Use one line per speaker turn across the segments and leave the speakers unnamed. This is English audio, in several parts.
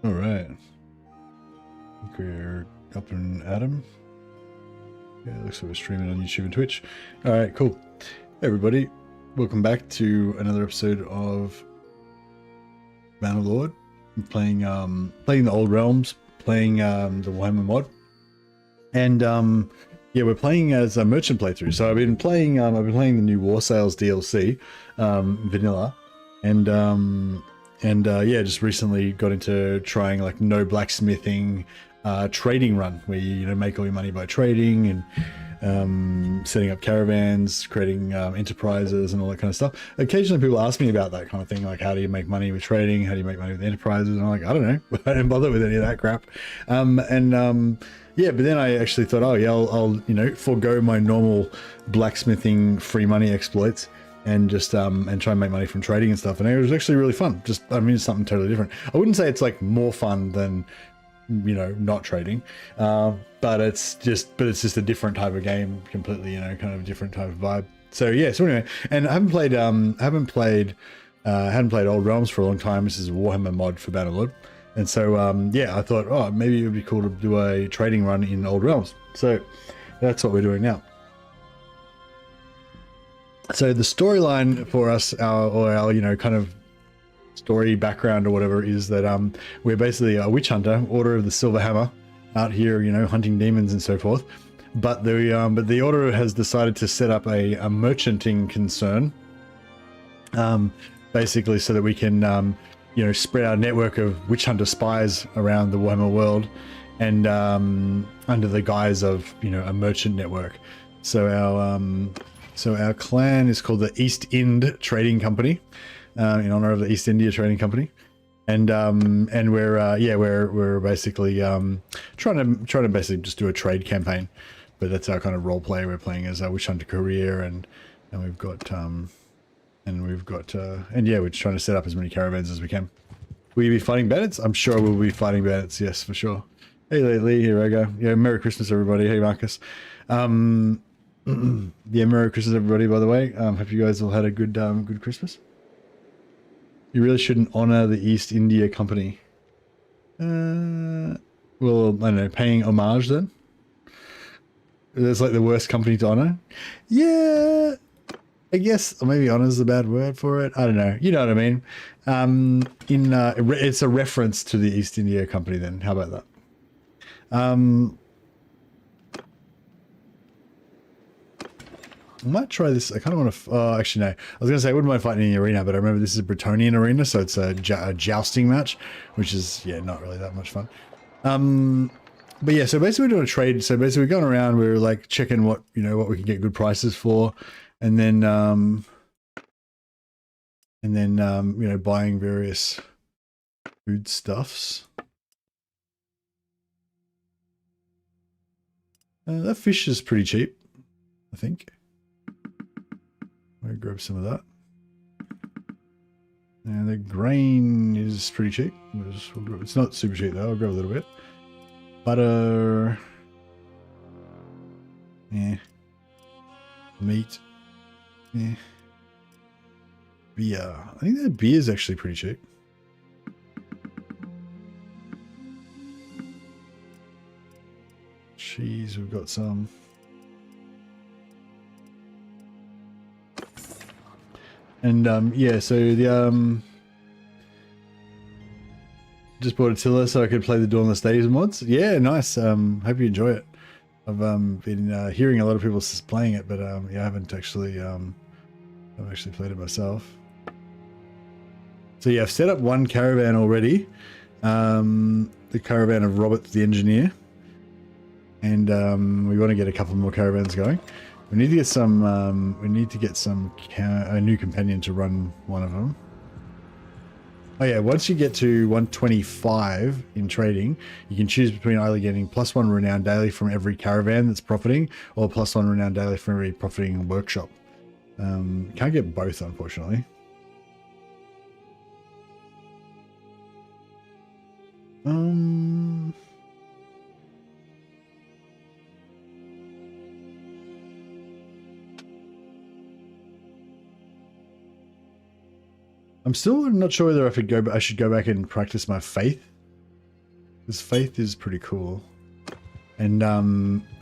All right. I think we're up and at 'em. Yeah, it looks like we're streaming on YouTube and Twitch. All right, cool. Hey everybody, welcome back to another episode of Bannerlord. I'm playing the Old Realms, playing the Warhammer mod, and yeah, we're playing as a merchant playthrough. So I've been playing the new War Sales DLC, vanilla, and yeah, just recently got into trying like no blacksmithing trading run, where you make all your money by trading and setting up caravans, creating enterprises and all that kind of stuff. Occasionally people ask me about that kind of thing, like how do you make money with trading, how do you make money with enterprises, and I'm like, I don't know. I don't bother with any of that crap. Yeah, but then I actually thought, oh yeah, I'll forego my normal blacksmithing free money exploits and just and try and make money from trading and stuff. And it was actually really fun. Just, I mean, it's something totally different. I wouldn't say it's like more fun than not trading, but it's just a different type of game completely, kind of a different type of vibe. So yeah, so anyway, and I haven't played Old Realms for a long time. This is a Warhammer mod for Bannerlord, and so yeah, I thought, oh, maybe it would be cool to do a trading run in Old Realms. So that's what we're doing now. So the storyline for us, our kind of story background or whatever, is that we're basically a witch hunter, Order of the Silver Hammer, out here, hunting demons and so forth. But the Order has decided to set up a merchanting concern, basically so that we can spread our network of witch hunter spies around the Warhammer world, and under the guise of a merchant network. So our clan is called the East Ind Trading Company, in honor of the East India Trading Company, and we're basically trying to basically just do a trade campaign, but that's our kind of role play. We're playing as a witch hunter career, and we've got yeah, we're just trying to set up as many caravans as we can. Will you be fighting bandits? I'm sure we'll be fighting bandits. Yes, for sure. Hey Lee, here I go. Yeah, Merry Christmas everybody. Hey Marcus. Yeah, Merry Christmas everybody, by the way. Hope you guys all had a good Christmas. You really shouldn't honor the East India Company. Well, I don't know, paying homage then? That's like the worst company to honor? Yeah, I guess, or maybe honor is a bad word for it. I don't know. You know what I mean? It's a reference to the East India Company then. How about that? I might try this. I kind of want to. Actually, no. I was going to say I wouldn't mind fighting in the arena, but I remember this is a Bretonian arena, so it's a jousting match, which is not really that much fun. But yeah, so basically we're doing a trade. So basically we're going around. We're like checking what what we can get good prices for, and then buying various foodstuffs. That fish is pretty cheap, I think. I'll grab some of that. And the grain is pretty cheap. It's not super cheap though. I'll grab a little bit. Butter. Yeah. Meat. Yeah. Beer. I think that beer is actually pretty cheap. Cheese, we've got some. And yeah, so the just bought Attila so I could play the Dauntless Days mods. Yeah, nice. Hope you enjoy it. I've been hearing a lot of people playing it, but yeah, I haven't actually I've actually played it myself. So yeah, I've set up one caravan already, the caravan of Robert the Engineer, and we want to get a couple more caravans going. We need to get some. We need to get a new companion to run one of them. Oh yeah, once you get to 125 in trading, you can choose between either getting +1 renown daily from every caravan that's profiting, or +1 renown daily from every profiting workshop. Can't get both, unfortunately. I'm still not sure whether I should go back and practice my faith This faith is pretty cool. And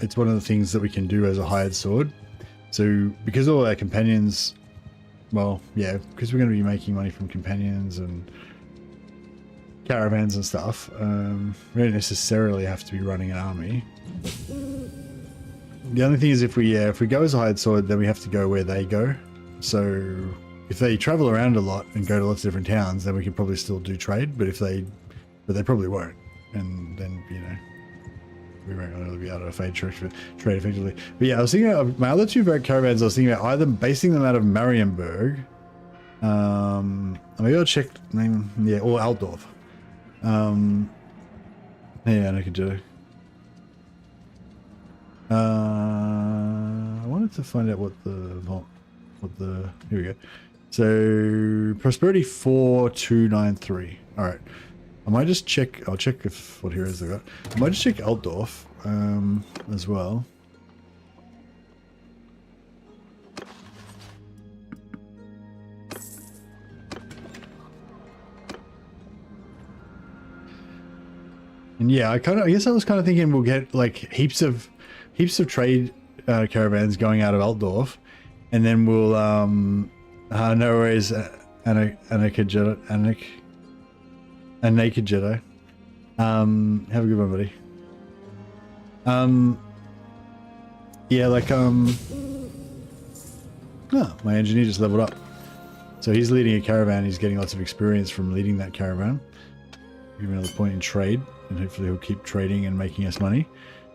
it's one of the things that we can do as a hired sword. So because all our companions, well, yeah, because we're going to be making money from companions and caravans and stuff, we don't necessarily have to be running an army. The only thing is if we go as a hired sword, then we have to go where they go. So if they travel around a lot and go to lots of different towns, then we can probably still do trade. But they probably won't, and then we won't really be able to trade effectively. But yeah, I was thinking of my other two caravans. I was thinking about either basing them out of Marienburg, maybe I'll check name, yeah, or Altdorf. Yeah, I could do. I wanted to find out what the here we go. So prosperity 4293. All right, I might just check. I'll check what heroes they got. I might just check Altdorf as well. And yeah, I guess I was kind of thinking we'll get like heaps of trade caravans going out of Altdorf, and then we'll no worries, Naked Jedi. Have a good one, buddy. Yeah, like oh, my engineer just leveled up, so he's leading a caravan. He's getting lots of experience from leading that caravan. Give him another point in trade, and hopefully he'll keep trading and making us money.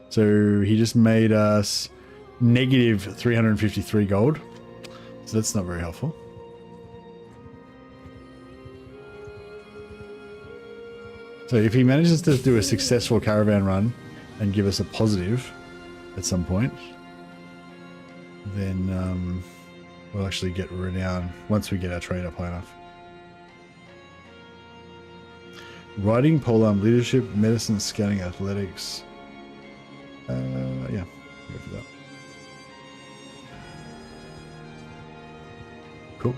So he just made us negative 353 gold. So that's not very helpful. So if he manages to do a successful caravan run and give us a positive at some point, then we'll actually get renown once we get our trade up high enough. Riding, polearm, leadership, medicine, scouting, athletics. Yeah, go for that. Cool.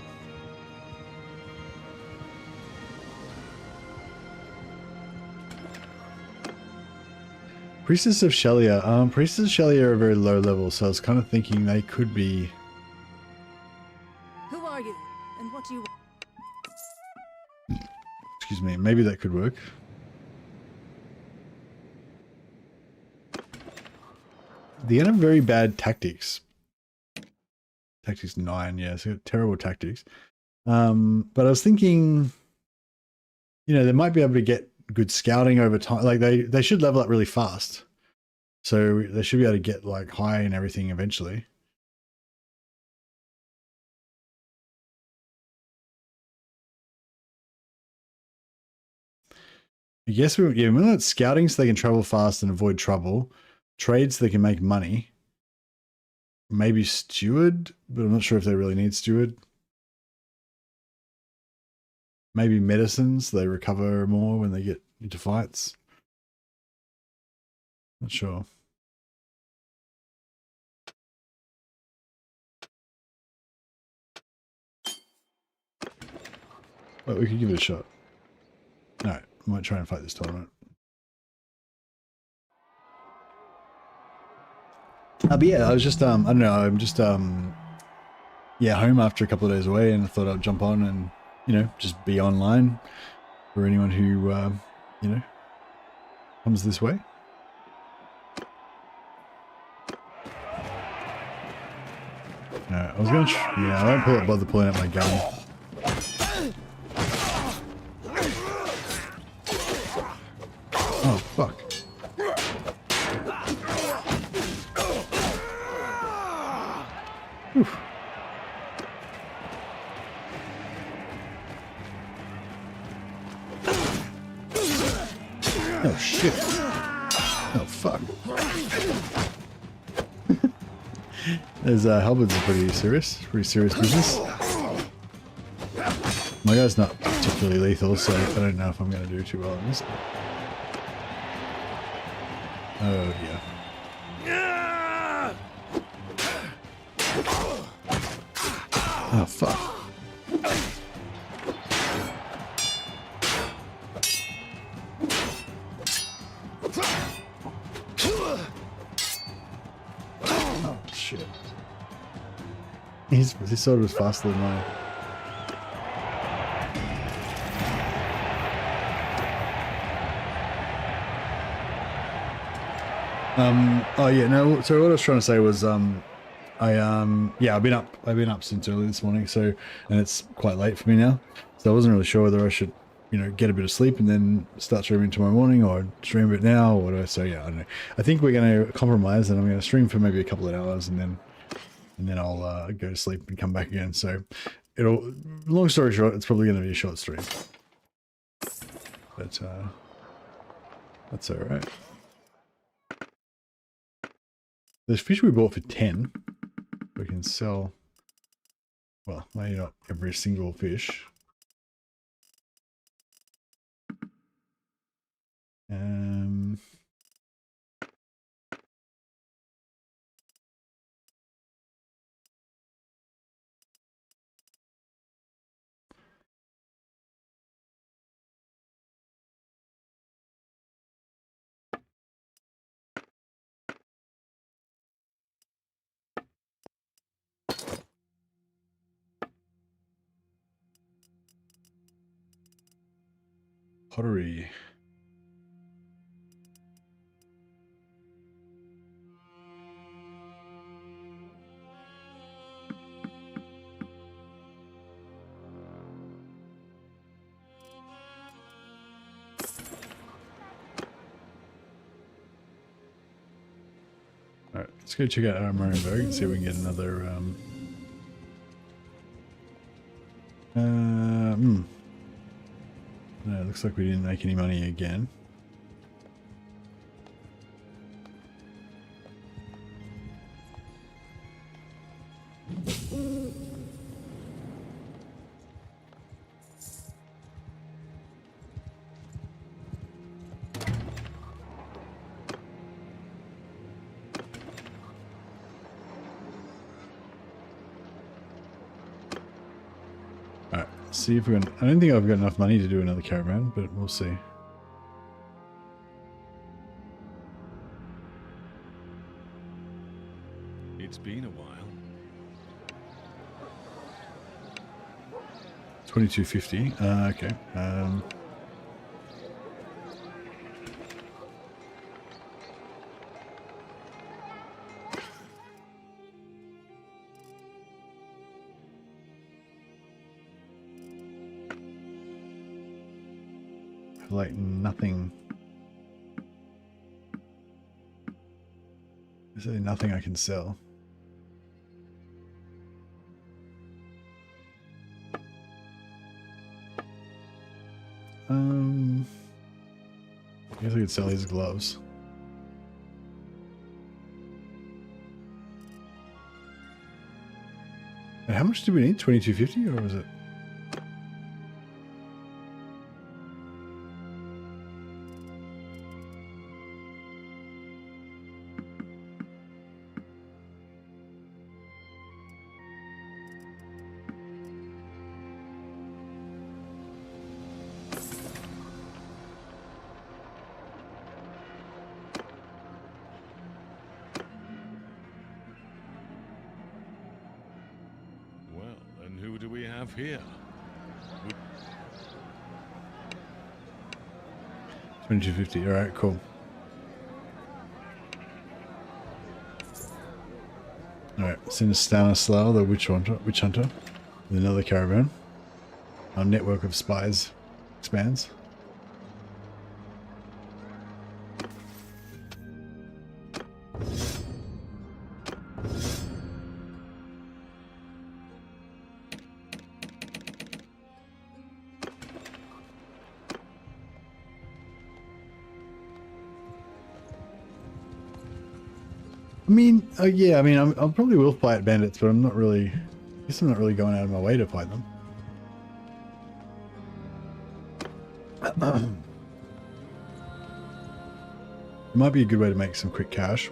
Priestess of Shelia. Priestess of Shelia are very low level, so I was kind of thinking they could be.
Who are you, and what do you want?
Excuse me, maybe that could work. They have very bad tactics. Tactics 9, yeah, so terrible tactics. But I was thinking, you know, they might be able to get good scouting over time. Like they should level up really fast. So they should be able to get like high and everything eventually. I guess we'll let scouting so they can travel fast and avoid trouble. Trades so they can make money. Maybe steward, but I'm not sure if they really need steward. Maybe medicines, they recover more when they get into fights. Not sure. But we could give it a shot. No, I might try and fight this tournament. But yeah, I was just, I don't know, I'm just, yeah, home after a couple of days away, and I thought I'd jump on and, you know, just be online for anyone who, you know, comes this way. I was going to, yeah, I won't bother pulling out my gun. Oh, fuck. Oof. Oh shit. Oh fuck. There's halberds are pretty serious business. My guy's not particularly lethal, so I don't know if I'm gonna do too well on this. Oh yeah. Oh fuck. His sword was faster than mine. Oh yeah, no, so what I was trying to say was, yeah, I've been up since early this morning, so, and it's quite late for me now, so I wasn't really sure whether I should, you know, get a bit of sleep and then start streaming tomorrow morning, or stream it now, or whatever. So yeah, I don't know. I think we're going to compromise, and I'm going to stream for maybe a couple of hours, and then I'll go to sleep and come back again. So long story short, it's probably going to be a short stream, but that's all right. There's fish we bought for 10. We can sell, well, maybe not every single fish. Pottery. Alright, let's go check out our Marienberg and see if we can get another no, it looks like we didn't make any money again. Alright, see if we can. I don't think I've got enough money to do another caravan, but we'll see.
It's been a while.
2250. Okay. Like nothing. Is there nothing I can sell? I guess I could sell his gloves. And how much do we need? 2250, or was it?
Who do we have here?
2250. All right, cool. All right, send Stanislaw, the witch hunter, with another caravan. Our network of spies expands. I mean, yeah, I mean, I probably will fight bandits, but I'm not really, I guess I'm not really going out of my way to fight them. It might be a good way to make some quick cash.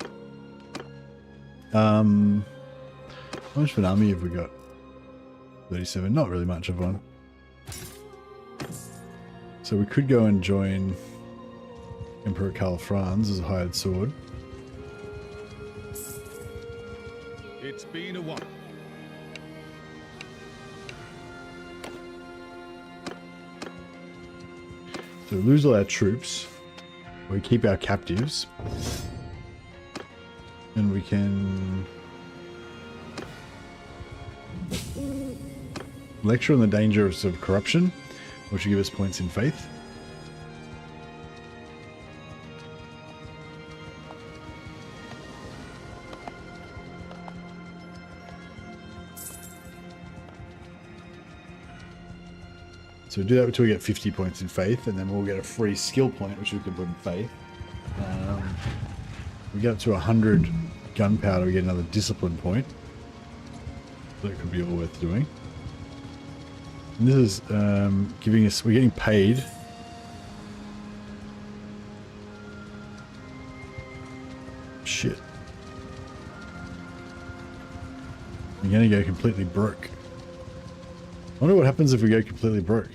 How much of an army have we got? 37, not really much of one. So we could go and join Emperor Karl Franz as a hired sword.
It's been a while.
So we lose all our troops. We keep our captives. And we can lecture on the dangers of corruption, which will give us points in faith. So we do that until we get 50 points in faith, and then we'll get a free skill point, which we can put in faith. We get up to 100 gunpowder, we get another discipline point. That could be all worth doing. And this is giving us, we're getting paid. Shit. We're gonna go completely broke. I wonder what happens if we go completely broke.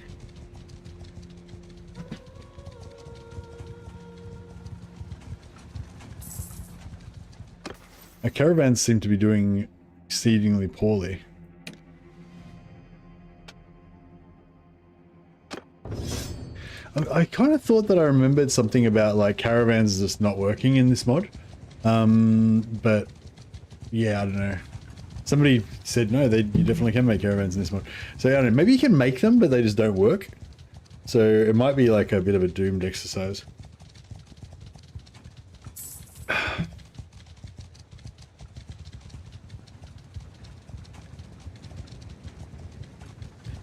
Our caravans seem to be doing exceedingly poorly. I kind of thought that I remembered something about like caravans just not working in this mod. But yeah, I don't know. Somebody said no, you definitely can make caravans in this mod. So I don't know, maybe you can make them, but they just don't work. So it might be like a bit of a doomed exercise.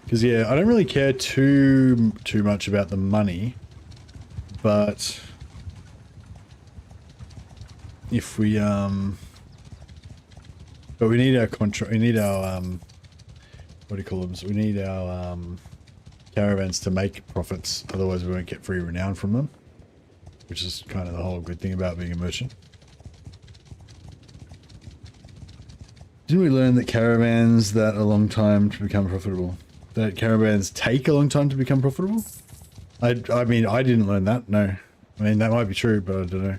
Because yeah, I don't really care too much about the money, but if we but we need our contract. We need our what do you call them? So we need our caravans to make profits. Otherwise, we won't get free renown from them, which is kind of the whole good thing about being a merchant. Didn't we learn that caravans that a long time to become profitable? That caravans take a long time to become profitable? I mean, I didn't learn that, no. I mean, that might be true, but I don't know.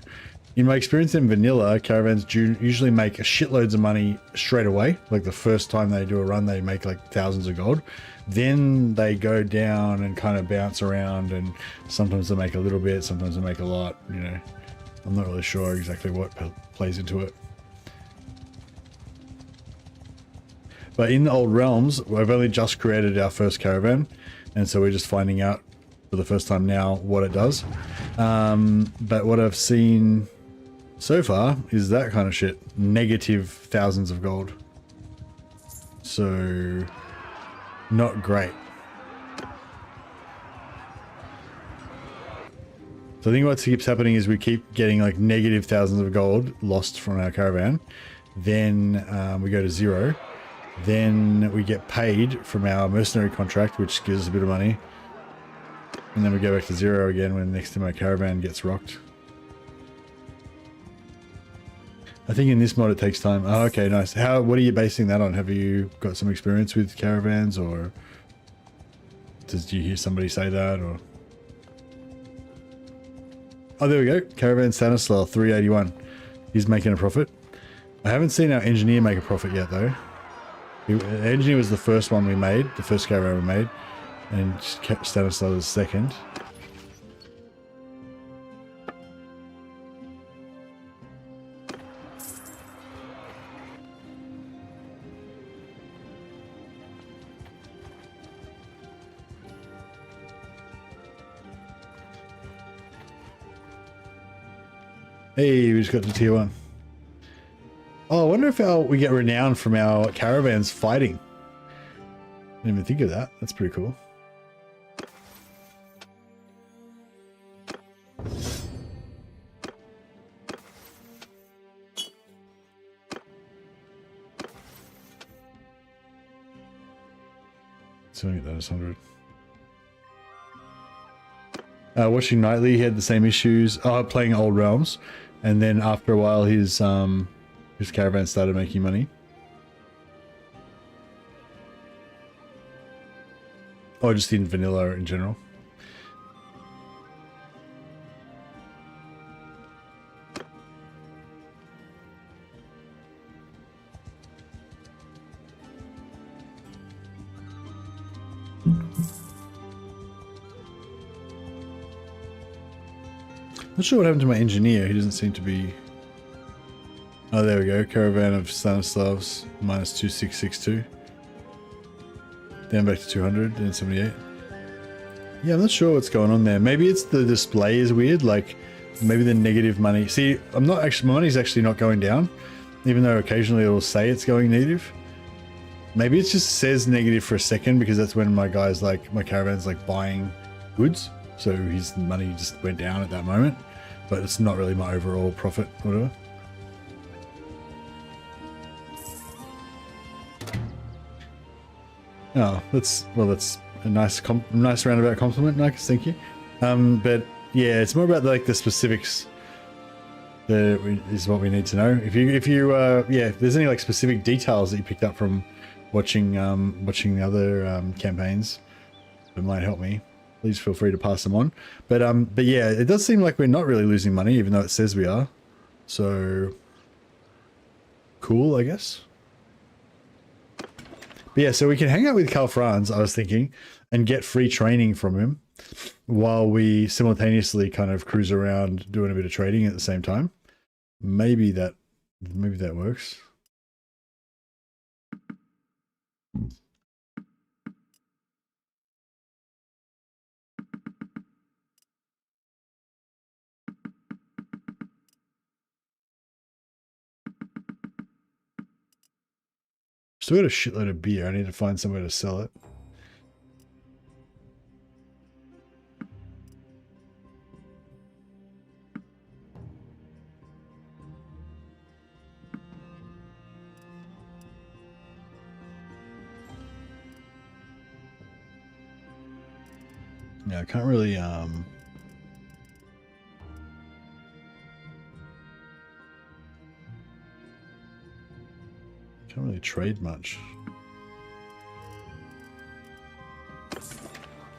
In my experience in vanilla, caravans usually make shitloads of money straight away. Like the first time they do a run, they make like thousands of gold. Then they go down and kind of bounce around, and sometimes they make a little bit, sometimes they make a lot, you know. I'm not really sure exactly what plays into it. But in the old realms, we've only just created our first caravan, and so we're just finding out for the first time now what it does. But what I've seen so far is that kind of shit. Negative thousands of gold. So, not great. So I think what keeps happening is we keep getting like negative thousands of gold lost from our caravan. Then we go to 0. Then we get paid from our mercenary contract, which gives us a bit of money. And then we go back to 0 again when next time our caravan gets rocked. I think in this mod it takes time. Oh, okay, nice. What are you basing that on? Have you got some experience with caravans, or did you hear somebody say that, or? Oh, there we go. Caravan Stanislaw, 381. He's making a profit. I haven't seen our engineer make a profit yet, though. The engineer was the first one we made, the first caravan we made, and Stanislaw was second. Hey, we just got to tier 1. Oh, I wonder if we get renown from our caravans fighting. Didn't even think of that. That's pretty cool. So I get that as 100. Watching Nightly, he had the same issues. Playing Old Realms, and then after a while, his caravan started making money. Or just in vanilla in general. Not sure what happened to my engineer. He doesn't seem to be... Oh, there we go. Caravan of Stanislavs, minus 2662. Down back to 200 and 78. Yeah, I'm not sure what's going on there. Maybe it's the display is weird. Like, maybe the negative money. See, I'm not actually... My money's actually not going down. Even though occasionally it'll say it's going negative. Maybe it just says negative for a second because that's when my guy's like... My caravan's like buying goods. So his money just went down at that moment. But it's not really my overall profit or whatever. Oh, that's a nice roundabout compliment, Nikes. Thank you. But yeah, it's more about like the specifics. Is what we need to know. If there's any like specific details that you picked up from watching the other campaigns that might help me, please feel free to pass them on. But yeah, it does seem like we're not really losing money, even though it says we are. So cool, I guess. But yeah, so we can hang out with Karl Franz, I was thinking, and get free training from him while we simultaneously kind of cruise around doing a bit of trading at the same time. Maybe that works. Still got a shitload of beer. I need to find somewhere to sell it. Yeah, I can't really can't really trade much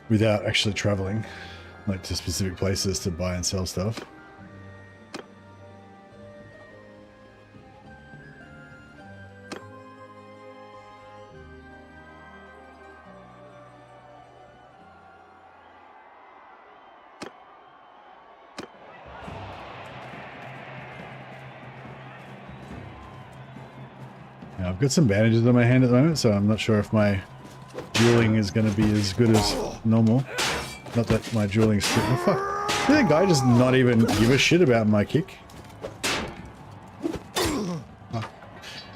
without actually traveling like to specific places to buy and sell stuff. Now, I've got some bandages on my hand at the moment, so I'm not sure if my dueling is going to be as good as normal. Not that my dueling's good. Oh, fuck. Did that guy just not even give a shit about my kick? Oh.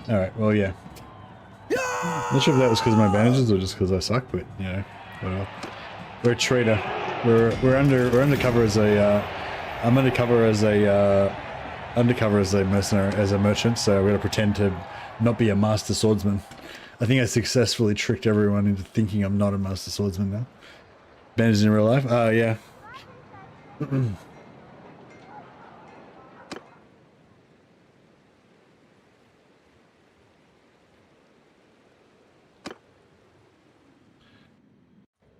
Alright, well, yeah. Not sure if that was because of my bandages or just because I suck, but, you know, whatever. We're a trader. We're undercover as a, I'm undercover as a mercenary, as a merchant, so we're going to pretend to not be a master swordsman. I think I successfully tricked everyone into thinking I'm not a master swordsman now. Bandages in real life? Oh, yeah.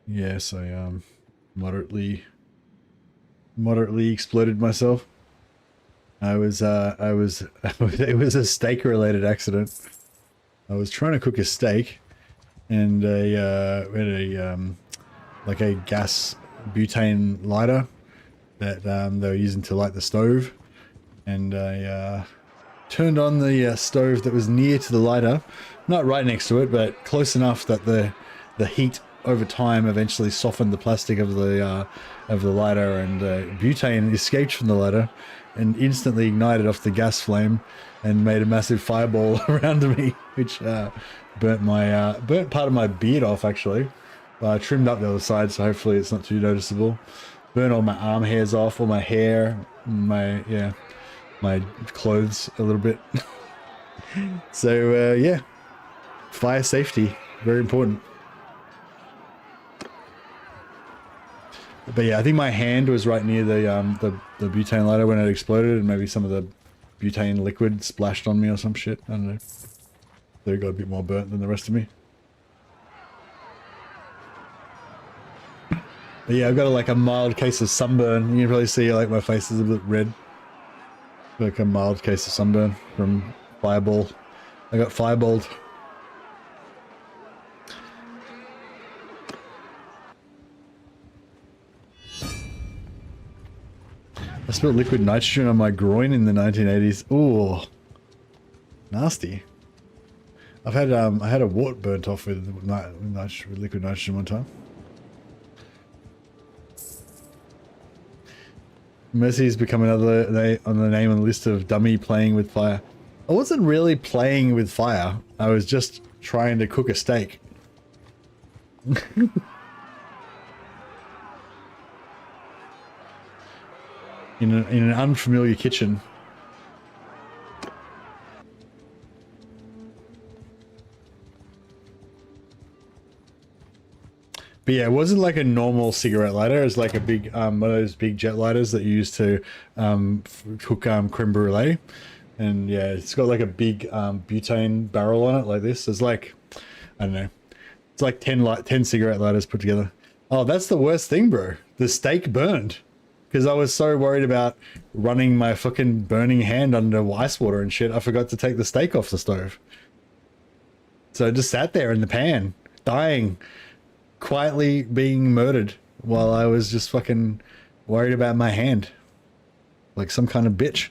Yes, I moderately exploded myself. It was it was a steak related accident. I was trying to cook a steak and we had like a gas butane lighter that they were using to light the stove, and I turned on the stove that was near to the lighter, not right next to it, but close enough that the heat over time eventually softened the plastic of the lighter, and butane escaped from the lighter and instantly ignited off the gas flame and made a massive fireball around me, which burnt part of my beard off actually. I trimmed up the other side, so hopefully it's not too noticeable. Burnt all my arm hairs off, all my hair, my clothes a little bit. So yeah, fire safety, very important. But yeah, I think my hand was right near the butane lighter when it exploded, and maybe some of the butane liquid splashed on me or some shit. I don't know. They got a bit more burnt than the rest of me. But yeah, I've got like a mild case of sunburn. You can probably see like my face is a bit red. Like a mild case of sunburn from fireball. I got fireballed. I I spilled liquid nitrogen on my groin in the 1980s. Ooh, nasty. I had a wart burnt off with liquid nitrogen one time. Mercy's become another on the name on the list of dummy playing with fire. I wasn't really playing with fire. I was just trying to cook a steak. in an unfamiliar kitchen. But yeah, it wasn't like a normal cigarette lighter. It was like a big, one of those big jet lighters that you use to cook creme brulee. And yeah, it's got like a big butane barrel on it like this. It's like, I don't know. It's like 10 cigarette lighters put together. Oh, that's the worst thing, bro. The steak burned. Because I was so worried about running my fucking burning hand under ice water and shit, I forgot to take the steak off the stove. So it just sat there in the pan, dying. Quietly being murdered while I was just fucking worried about my hand, like some kind of bitch.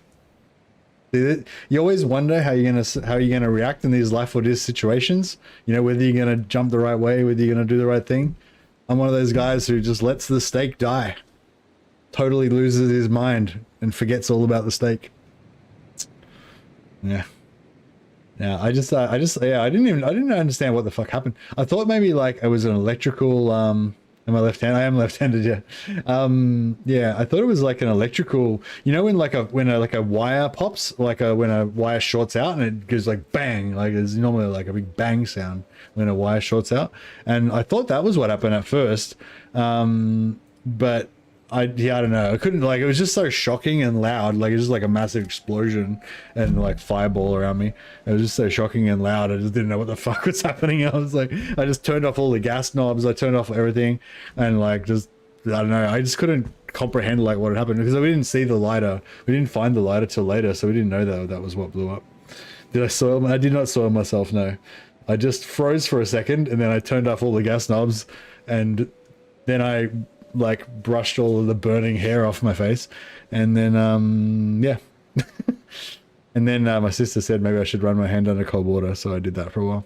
You always wonder how you're gonna react in these life or death situations. You know, whether you're gonna jump the right way, whether you're gonna do the right thing. I'm one of those guys who just lets the steak die, totally loses his mind and forgets all about the steak. Yeah. Yeah, I didn't understand what the fuck happened. I thought maybe like it was an electrical, am I left-handed? I am left-handed, yeah. Yeah, I thought it was like an electrical, you know, when a wire pops, when a wire shorts out and it goes like bang, like there's normally like a big bang sound when a wire shorts out. And I thought that was what happened at first. But I don't know. I couldn't, like, it was just so shocking and loud. Like, it was just like a massive explosion and like fireball around me. It was just so shocking and loud. I just didn't know what the fuck was happening. I was like, I just turned off all the gas knobs. I turned off everything and like, just, I don't know. I just couldn't comprehend like what had happened because we didn't see the lighter. We didn't find the lighter till later. So we didn't know that was what blew up. Did I soil? I did not soil myself. No, I just froze for a second and then I turned off all the gas knobs and then I like brushed all of the burning hair off my face and then yeah. And then my sister said maybe I should run my hand under cold water, so I did that for a while.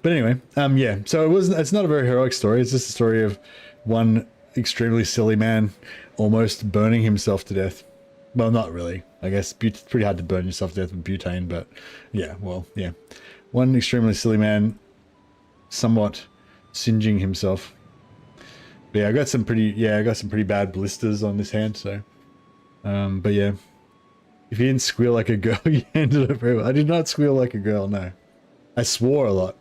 But anyway, yeah, so it's not a very heroic story. It's just a story of one extremely silly man almost burning himself to death. Well, not really. I guess it's pretty hard to burn yourself to death with butane, but yeah, well, yeah. One extremely silly man somewhat singeing himself. But yeah, I got some pretty bad blisters on this hand, so but yeah. If you didn't squeal like a girl, you handled it very well. I did not squeal like a girl, no. I swore a lot.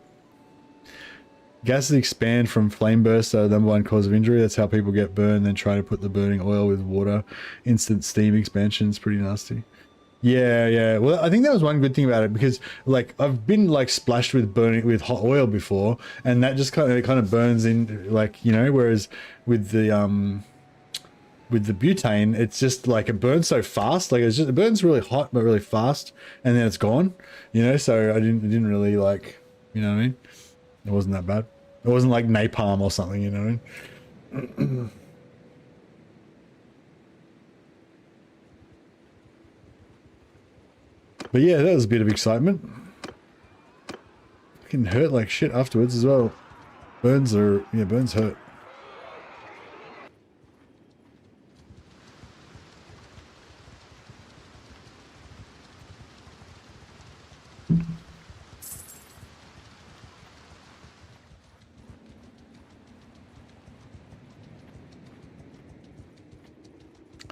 Gases expand from flame bursts are the #1 cause of injury. That's how people get burned, then try to put the burning oil with water. Instant steam expansion is pretty nasty. Yeah, yeah. Well, I think that was one good thing about it because, like, I've been like splashed with hot oil before, and that just kind of burns in, like, you know. Whereas with the butane, it's just like it burns so fast. Like it burns really hot but really fast, and then it's gone. You know, so I didn't really like, you know what I mean. It wasn't that bad. It wasn't like napalm or something, you know what I mean? But yeah, that was a bit of excitement. It can hurt like shit afterwards as well. Burns hurt.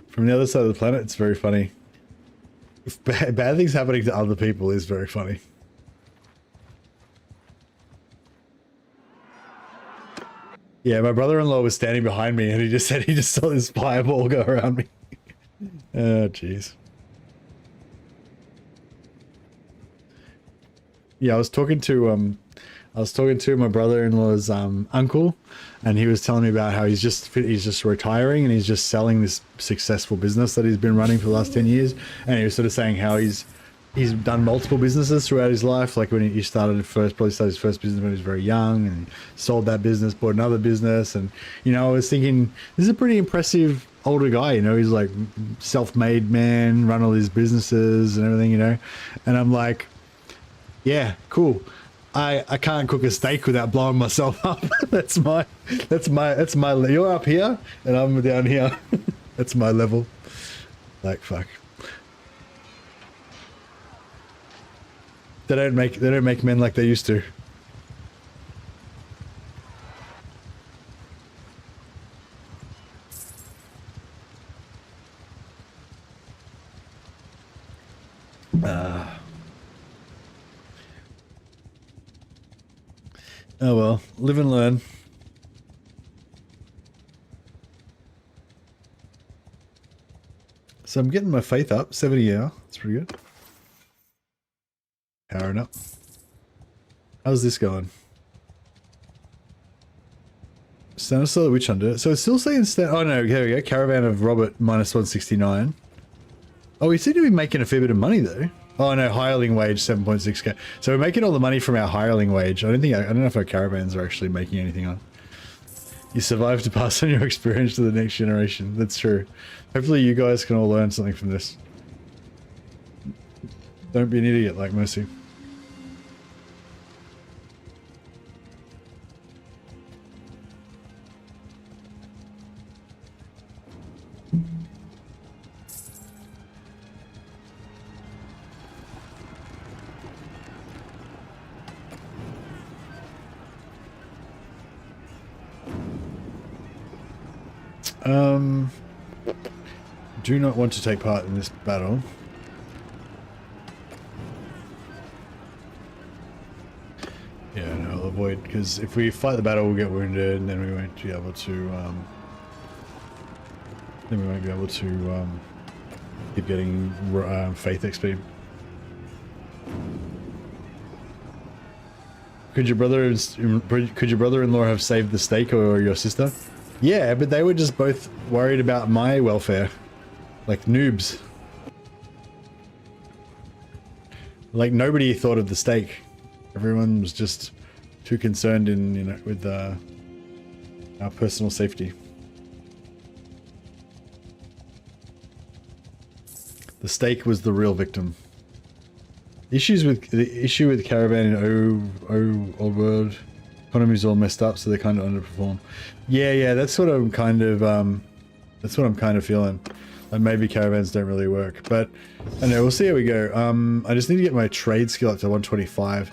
From the other side of the planet, it's very funny. If bad things happening to other people is very funny. Yeah, my brother-in-law was standing behind me and he just said he just saw this fireball go around me. Oh, jeez. Yeah, I was talking to my brother-in-law's uncle, and he was telling me about how he's just retiring and he's just selling this successful business that he's been running for the last 10 years. And he was sort of saying how he's he's done multiple businesses throughout his life. Like when he started probably started his first business when he was very young, and he sold that business, bought another business. And, you know, I was thinking, this is a pretty impressive older guy, you know, he's like self-made man, run all his businesses and everything, you know. And I'm like, yeah, cool. I can't cook a steak without blowing myself up. that's my you're up here and I'm down here. That's my level. Like, fuck. They don't make men like they used to. Oh well, live and learn. So I'm getting my faith up, 70 hour. That's pretty good. Powering up. How's this going? Stanislaw the Witch Hunter. So it's still saying oh no, here we go. Caravan of Robert minus 169. Oh, we seem to be making a fair bit of money though. Oh no, hireling wage 7.6k. So we're making all the money from our hireling wage. I don't know if our caravans are actually making anything on. You survived to pass on your experience to the next generation. That's true. Hopefully you guys can all learn something from this. Don't be an idiot like Mercy. Do not want to take part in this battle. Yeah, no, I'll avoid, because if we fight the battle, we'll get wounded, and then we won't be able to, keep getting faith XP. Could your brother-in-law have saved the steak, or your sister? Yeah, but they were just both worried about my welfare. Like noobs. Like nobody thought of the steak. Everyone was just too concerned in, you know, with our personal safety. The steak was the real victim. The issue with Caravan in Old World economy's all messed up, so they kind of underperform. Yeah, that's what I'm kind of feeling. And maybe caravans don't really work, but I don't know, we'll see how we go. I just need to get my trade skill up to 125,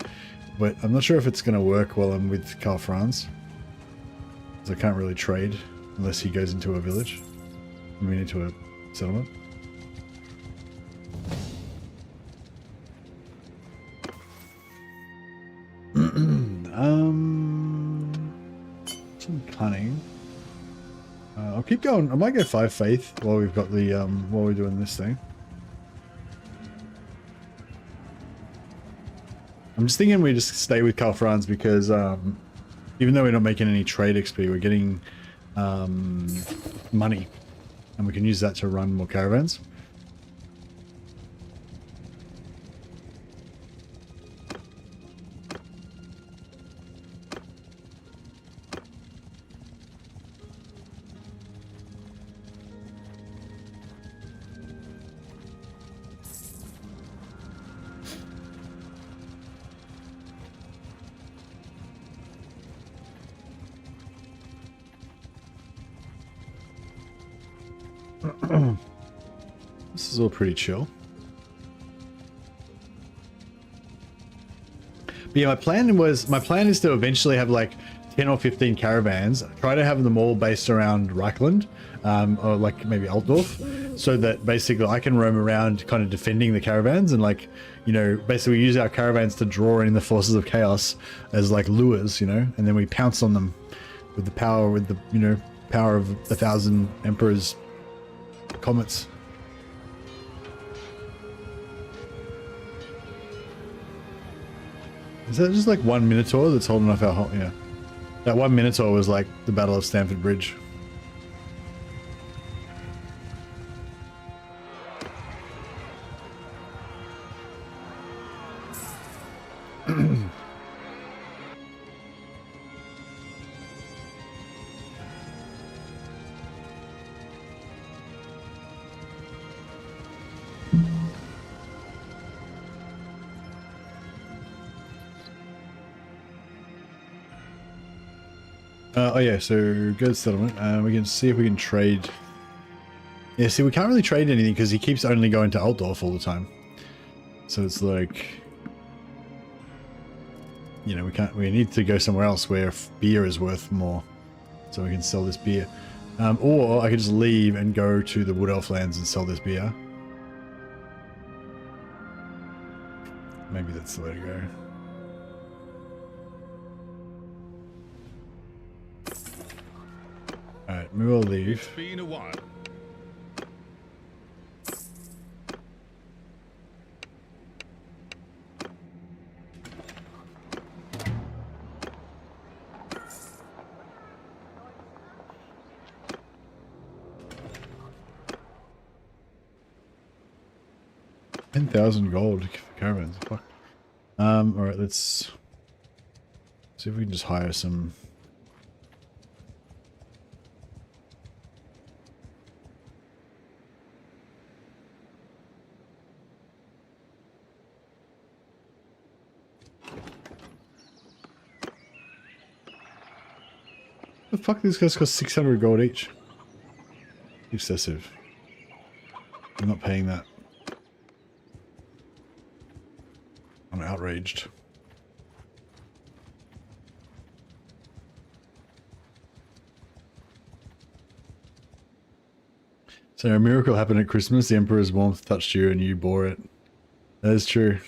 but I'm not sure if it's going to work while I'm with Carl Franz, because I can't really trade unless he goes into a village. I mean, into a settlement. Some cunning. I'll keep going. I might go 5 faith while we've got the while we're doing this thing. I'm just thinking we just stay with Carl Franz because even though we're not making any trade XP, we're getting money, and we can use that to run more caravans. This is all pretty chill. But yeah, my plan is to eventually have like 10 or 15 caravans. Try to have them all based around Reichland, or like maybe Altdorf, so that basically I can roam around kind of defending the caravans, and like, you know, basically use our caravans to draw in the forces of chaos as like lures, you know, and then we pounce on them with the power, you know, power of 1,000 emperors. Comets. Is that just like one Minotaur that's holding off our whole... Yeah. That one Minotaur was like the Battle of Stamford Bridge. Oh yeah, so go to settlement. We can see if we can trade. Yeah, see, we can't really trade anything because he keeps only going to Altdorf all the time. So it's like, you know, we need to go somewhere else where beer is worth more, so we can sell this beer. Or I could just leave and go to the Wood Elf lands and sell this beer. Maybe that's the way to go. Alright, maybe I'll leave.
It's been a while.
$10,000 gold for caravans. Fuck. Alright, let's see if we can just hire some. The fuck, these guys cost 600 gold each. Excessive. I'm not paying that. I'm outraged. So a miracle happened at Christmas. The Emperor's warmth touched you and you bore it. That is true.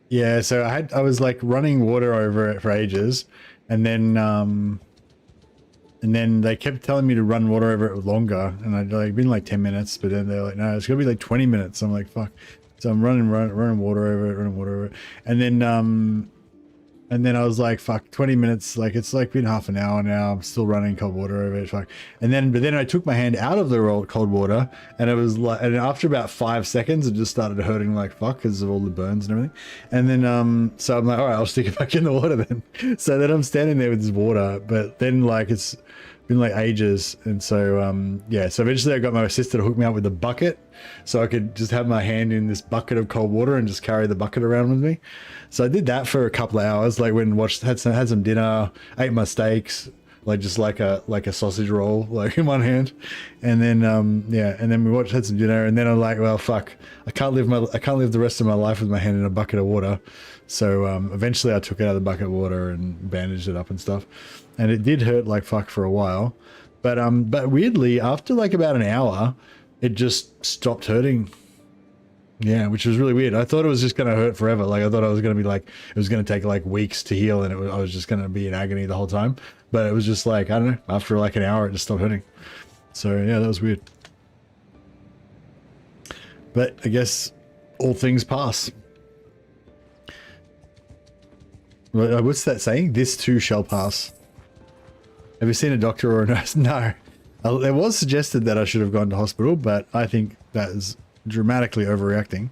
Yeah, so I was like running water over it for ages, and then they kept telling me to run water over it longer, and I'd like been like 10 minutes, but then they're like, no, it's gonna be like 20 minutes. I'm like, fuck. So I'm running water over it, and then I was like, fuck, 20 minutes, like it's like been half an hour now. I'm still running cold water over it, fuck. But then I took my hand out of the cold water, and it was like, and after about 5 seconds, it just started hurting like fuck because of all the burns and everything. And then, so I'm like, all right, I'll stick it back in the water then. So then I'm standing there with this water, but then like it's been like ages, and so yeah, so eventually I got my sister to hook me up with a bucket so I could just have my hand in this bucket of cold water and just carry the bucket around with me. So I did that for a couple of hours, like had some dinner, ate my steaks, like just like a sausage roll like in one hand, and then yeah, and then we had some dinner, and then I'm like, well fuck, I can't live the rest of my life with my hand in a bucket of water. So eventually I took it out of the bucket of water and bandaged it up and stuff, and it did hurt like fuck for a while, but weirdly after like about an hour it just stopped hurting. Yeah, which was really weird. I thought it was just gonna hurt forever. Like I thought I was gonna be like, it was gonna take like weeks to heal, and I was just gonna be in agony the whole time. But it was just like, I don't know, after like an hour it just stopped hurting. So yeah, that was weird. But I guess all things pass. What's that saying? This too shall pass. Have you seen a doctor or a nurse? No. It was suggested that I should have gone to hospital, but I think that is dramatically overreacting.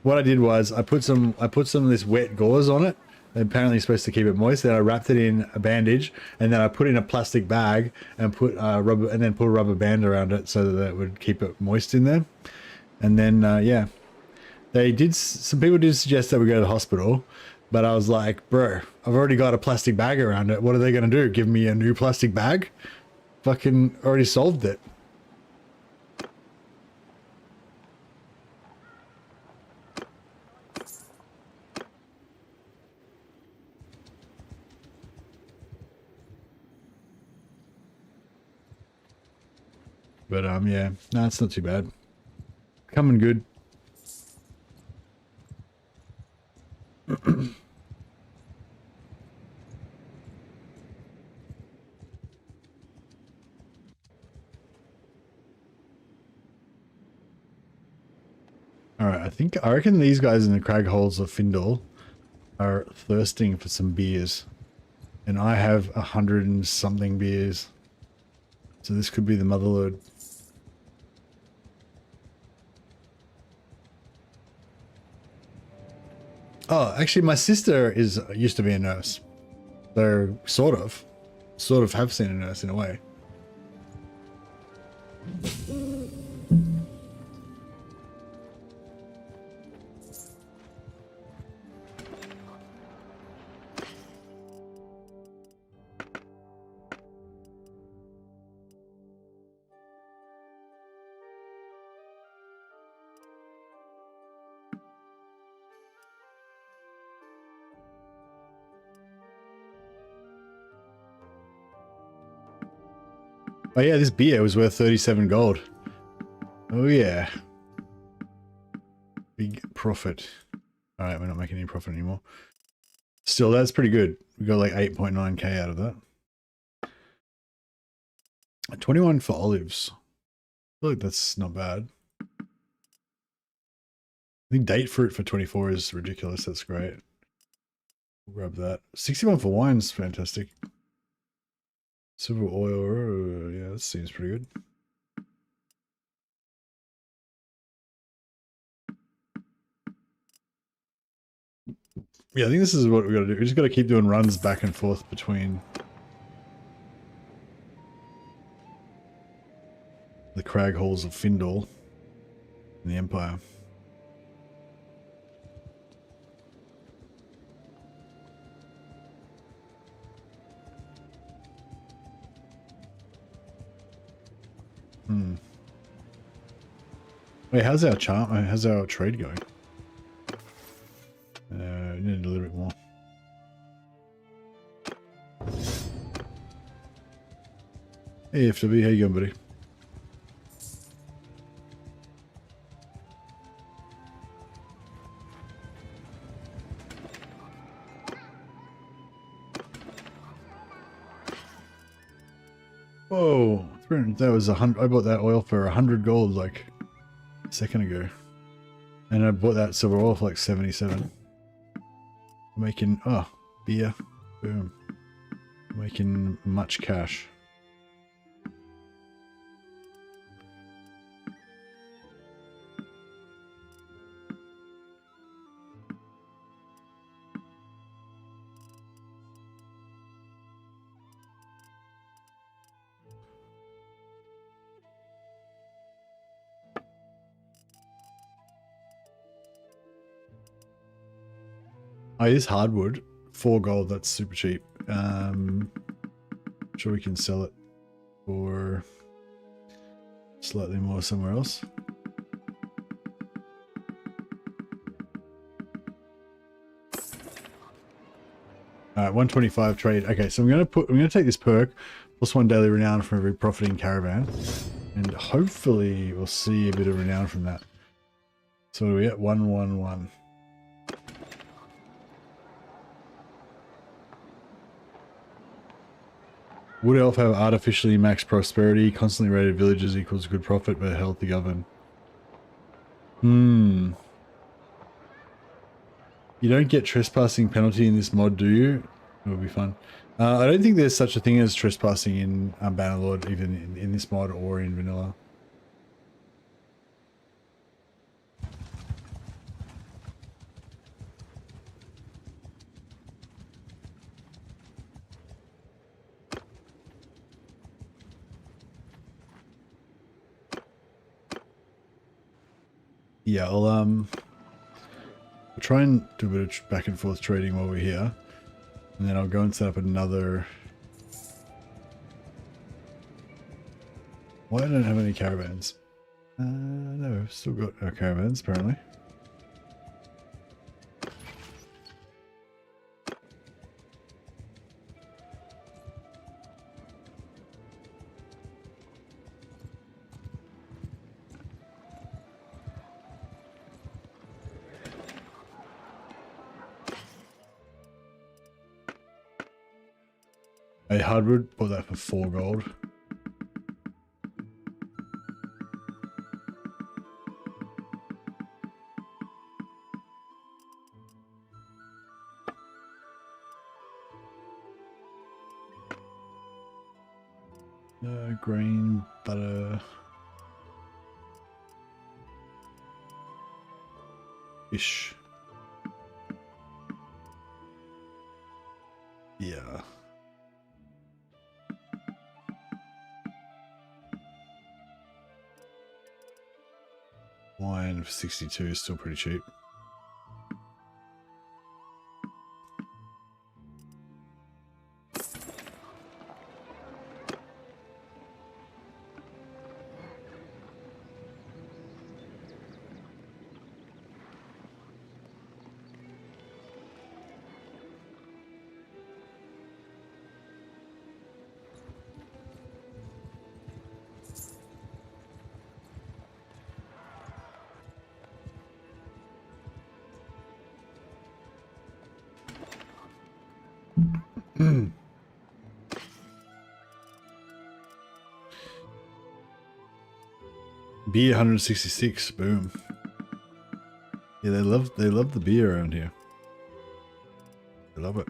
What I did was I put some of this wet gauze on it. Apparently you're supposed to keep it moist. Then I wrapped it in a bandage, and then I put it in a plastic bag and put rubber, and then put a rubber band around it so that it would keep it moist in there. And then yeah, some people did suggest that we go to the hospital, but I was like, bro, I've already got a plastic bag around it. What are they gonna do? Give me a new plastic bag? Fucking already solved it. But yeah, no, it's not too bad. Coming good. Alright, I reckon these guys in the crag holes of Findle are thirsting for some beers. And I have 100 and something beers. So this could be the motherlode. Oh, actually my sister used to be a nurse. So sort of have seen a nurse in a way. Oh yeah, this beer was worth 37 gold. Oh yeah. Big profit. Alright, we're not making any profit anymore. Still, that's pretty good. We got like 8.9k out of that. 21 for olives. I feel like that's not bad. I think date fruit for 24 is ridiculous. That's great. We'll grab that. 61 for wine is fantastic. Silver oil, yeah, that seems pretty good. Yeah, I think this is what we got to do. We just got to keep doing runs back and forth between the crag halls of Findor and the Empire. Wait, how's our how's our trade going? We need a little bit more. Hey FW, how you going, buddy? Whoa, that was 100. I bought that oil for 100 gold like a second ago, and I bought that silver oil for like 77. Making beer, boom, making much cash. Oh, it is hardwood. 4 gold, that's super cheap. I'm sure we can sell it for slightly more somewhere else. Alright, 125 trade. Okay, so I'm gonna take this perk, plus 1 daily renown for every profiting caravan. And hopefully we'll see a bit of renown from that. So what are we at? 111. Wood Elf have artificially max prosperity. Constantly rated villages equals good profit, but healthy govern. You don't get trespassing penalty in this mod, do you? It would be fun. I don't think there's such a thing as trespassing in Bannerlord, even in this mod or in vanilla. Yeah, I'll try and do a bit of back and forth trading while we're here, and then I'll go and set up another. Why don't I have any caravans? No, we've still got our caravans apparently. A hardwood, bought that for 4 gold. Grain, butter, fish. Yeah. Wine for 62 is still pretty cheap. Beer 166, boom. Yeah, they love the beer around here. They love it.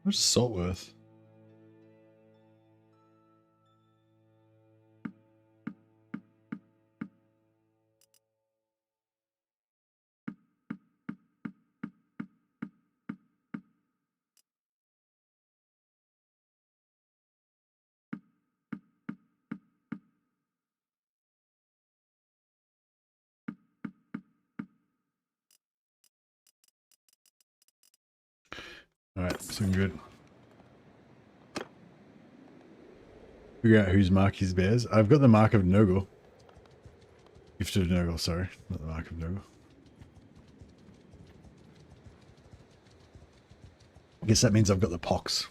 What's salt worth? Alright, looking good. Figure out whose mark his bears. I've got the mark of Nurgle. Gift of Nurgle, sorry. Not the mark of Nurgle. I guess that means I've got the pox.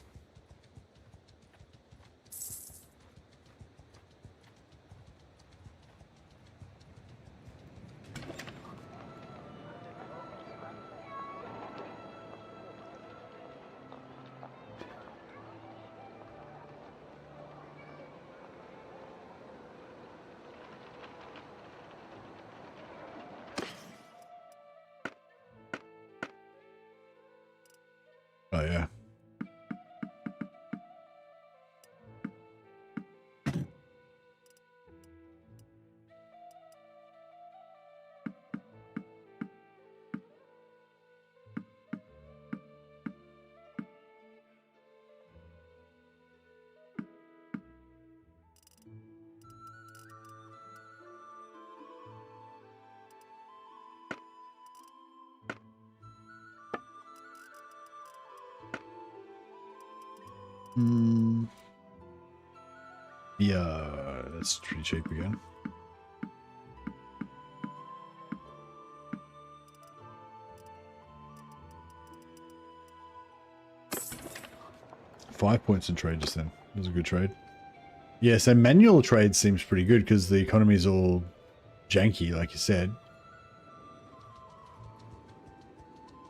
Oh yeah. Yeah, that's pretty cheap again. £5 in trade just then. It was a good trade. Yeah, so manual trade seems pretty good because the economy is all janky, like you said.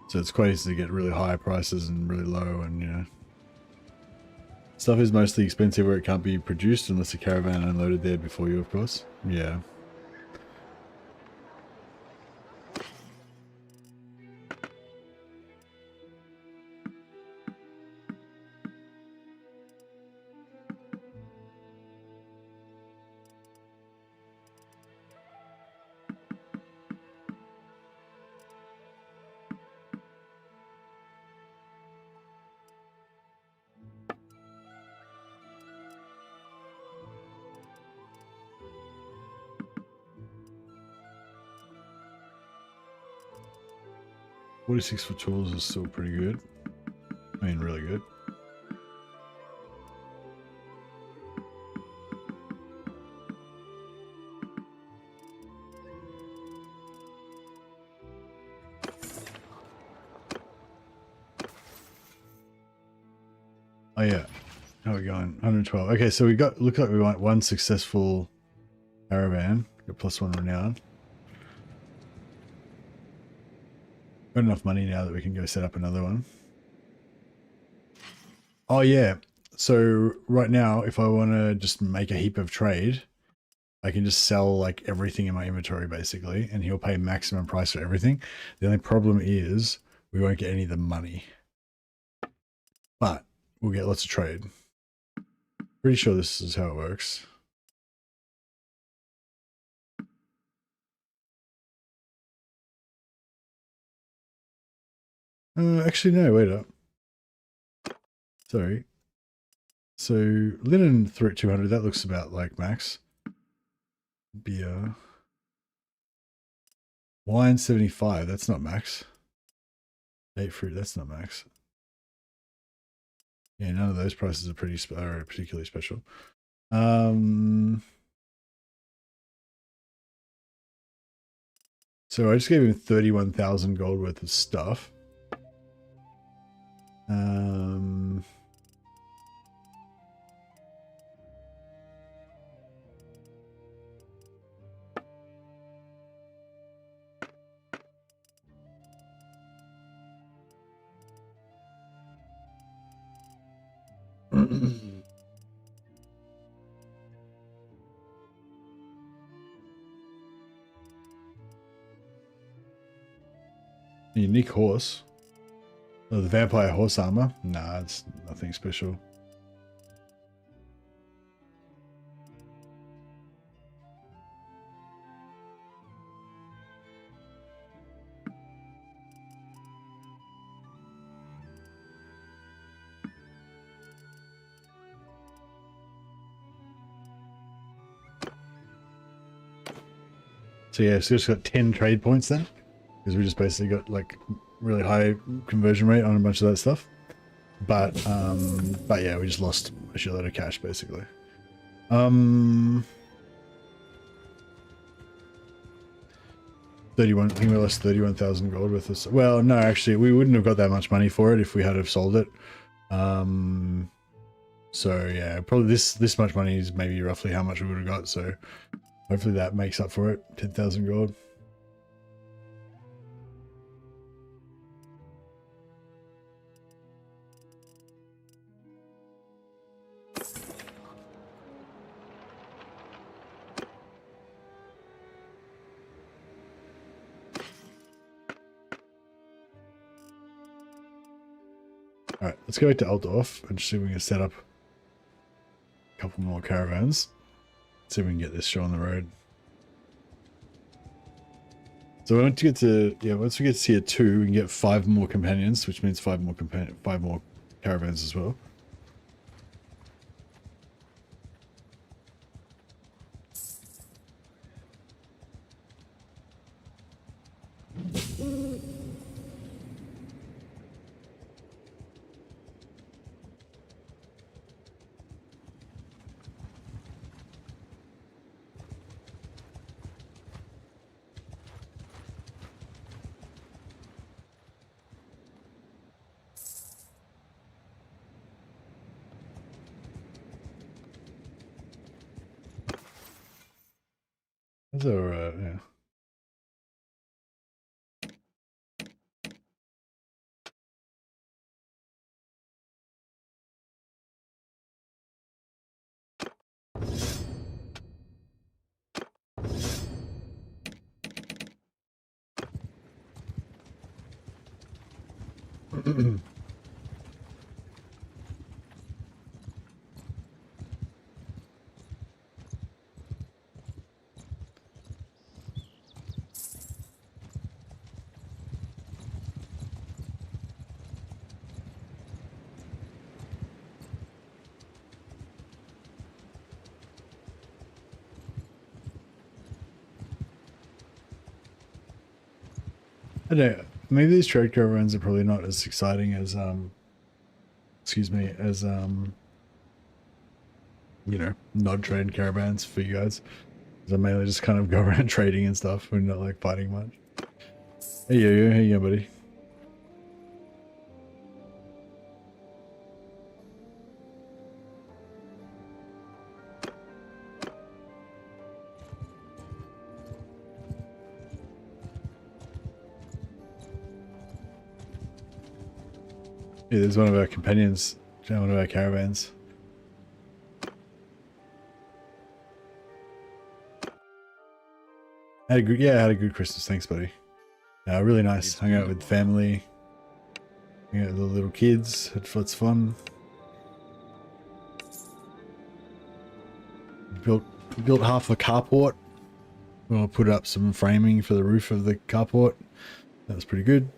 So it's quite easy to get really high prices and really low, and you know. Stuff is mostly expensive where it can't be produced unless a caravan unloaded there before you, of course. Yeah. $46 for tools is still pretty good. I mean, really good. Oh yeah. How are we going? 112. Okay, so we got, look like we want one successful caravan. Got +1 renown. Got enough money now that we can go set up another one. Oh yeah. So right now, if I want to just make a heap of trade, I can just sell like everything in my inventory basically, and he'll pay maximum price for everything. The only problem is we won't get any of the money, but we'll get lots of trade. Pretty sure this is how it works. Actually, no, wait up. Sorry. So linen through at 200, that looks about like max. Beer. Wine 75, that's not max. Date fruit, that's not max. Yeah, none of those prices are particularly special. So So I just gave him 31,000 gold worth of stuff. Unique horse. Oh, the vampire horse armor? Nah, it's nothing special. So yeah, so just got 10 trade points then, because we just basically got like really high conversion rate on a bunch of that stuff. But yeah, we just lost a shitload of cash basically. 31. I think we lost 31,000 gold with this. Well, no, actually, we wouldn't have got that much money for it if we had have sold it. So yeah, probably this much money is maybe roughly how much we would have got. So hopefully that makes up for it. 10,000 gold. All right, let's go back to Altdorf and see if we can set up a couple more caravans. See if we can get this show on the road. So once we get to tier 2, we can get 5 more companions, which means 5 more caravans as well. That's alright, yeah. I don't know. Maybe these trade caravans are probably not as exciting as you know, not trade caravans for you guys. Because I mainly just kind of go around trading and stuff. We're not like fighting much. Hey yo, hey yo, buddy. Yeah, there's one of our companions, one of our caravans. Had a good Christmas. Thanks, buddy. Really nice. Hung out with family. Hung out with the little kids. Had lots of fun. Built half a carport. We'll put up some framing for the roof of the carport. That was pretty good.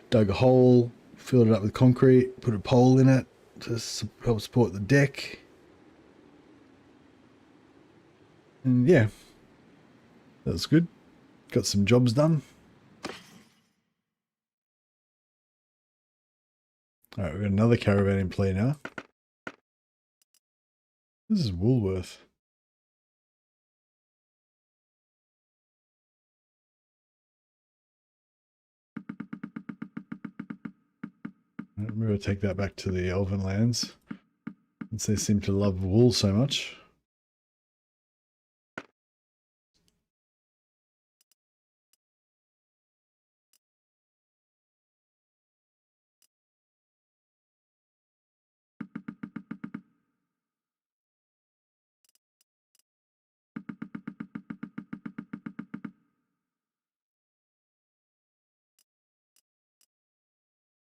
Dug a hole, filled it up with concrete, put a pole in it to help support the deck. And yeah, that was good. Got some jobs done. Alright, we've got another caravan in play now. This is Woolworth. Maybe I'll take that back to the Elven lands, since they seem to love wool so much.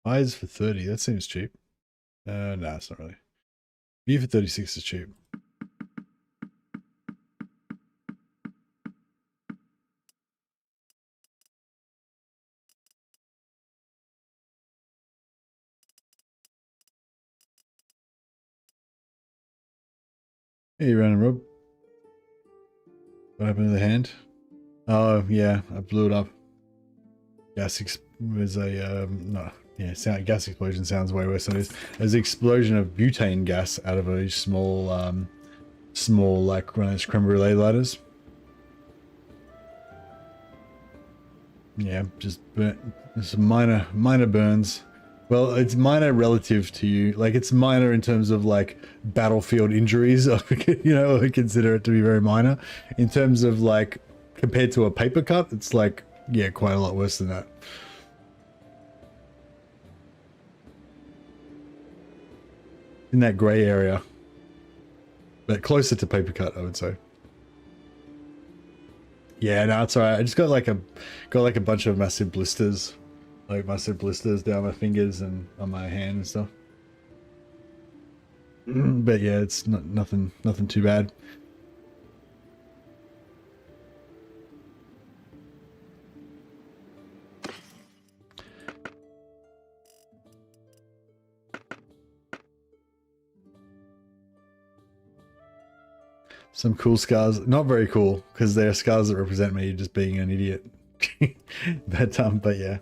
Eyes for 30, that seems cheap. No, it's not really. View for 36 is cheap. Hey, Random Rob. What happened to the hand? Oh, yeah, I blew it up. Gas was a, no, yeah, gas explosion sounds way worse than it is. There's an explosion of butane gas out of a small, like one of those creme brulee lighters. Yeah, just some minor burns. Well, it's minor relative to you. Like, it's minor in terms of like battlefield injuries. You know, I consider it to be very minor. In terms of like compared to a paper cut, it's like, yeah, quite a lot worse than that. In that grey area, but closer to paper cut, I would say. Yeah, no, it's alright. I just got like a bunch of massive blisters. Like massive blisters down my fingers and on my hand and stuff. But yeah, it's nothing too bad. Some cool scars. Not very cool, because they're scars that represent me just being an idiot. But yeah.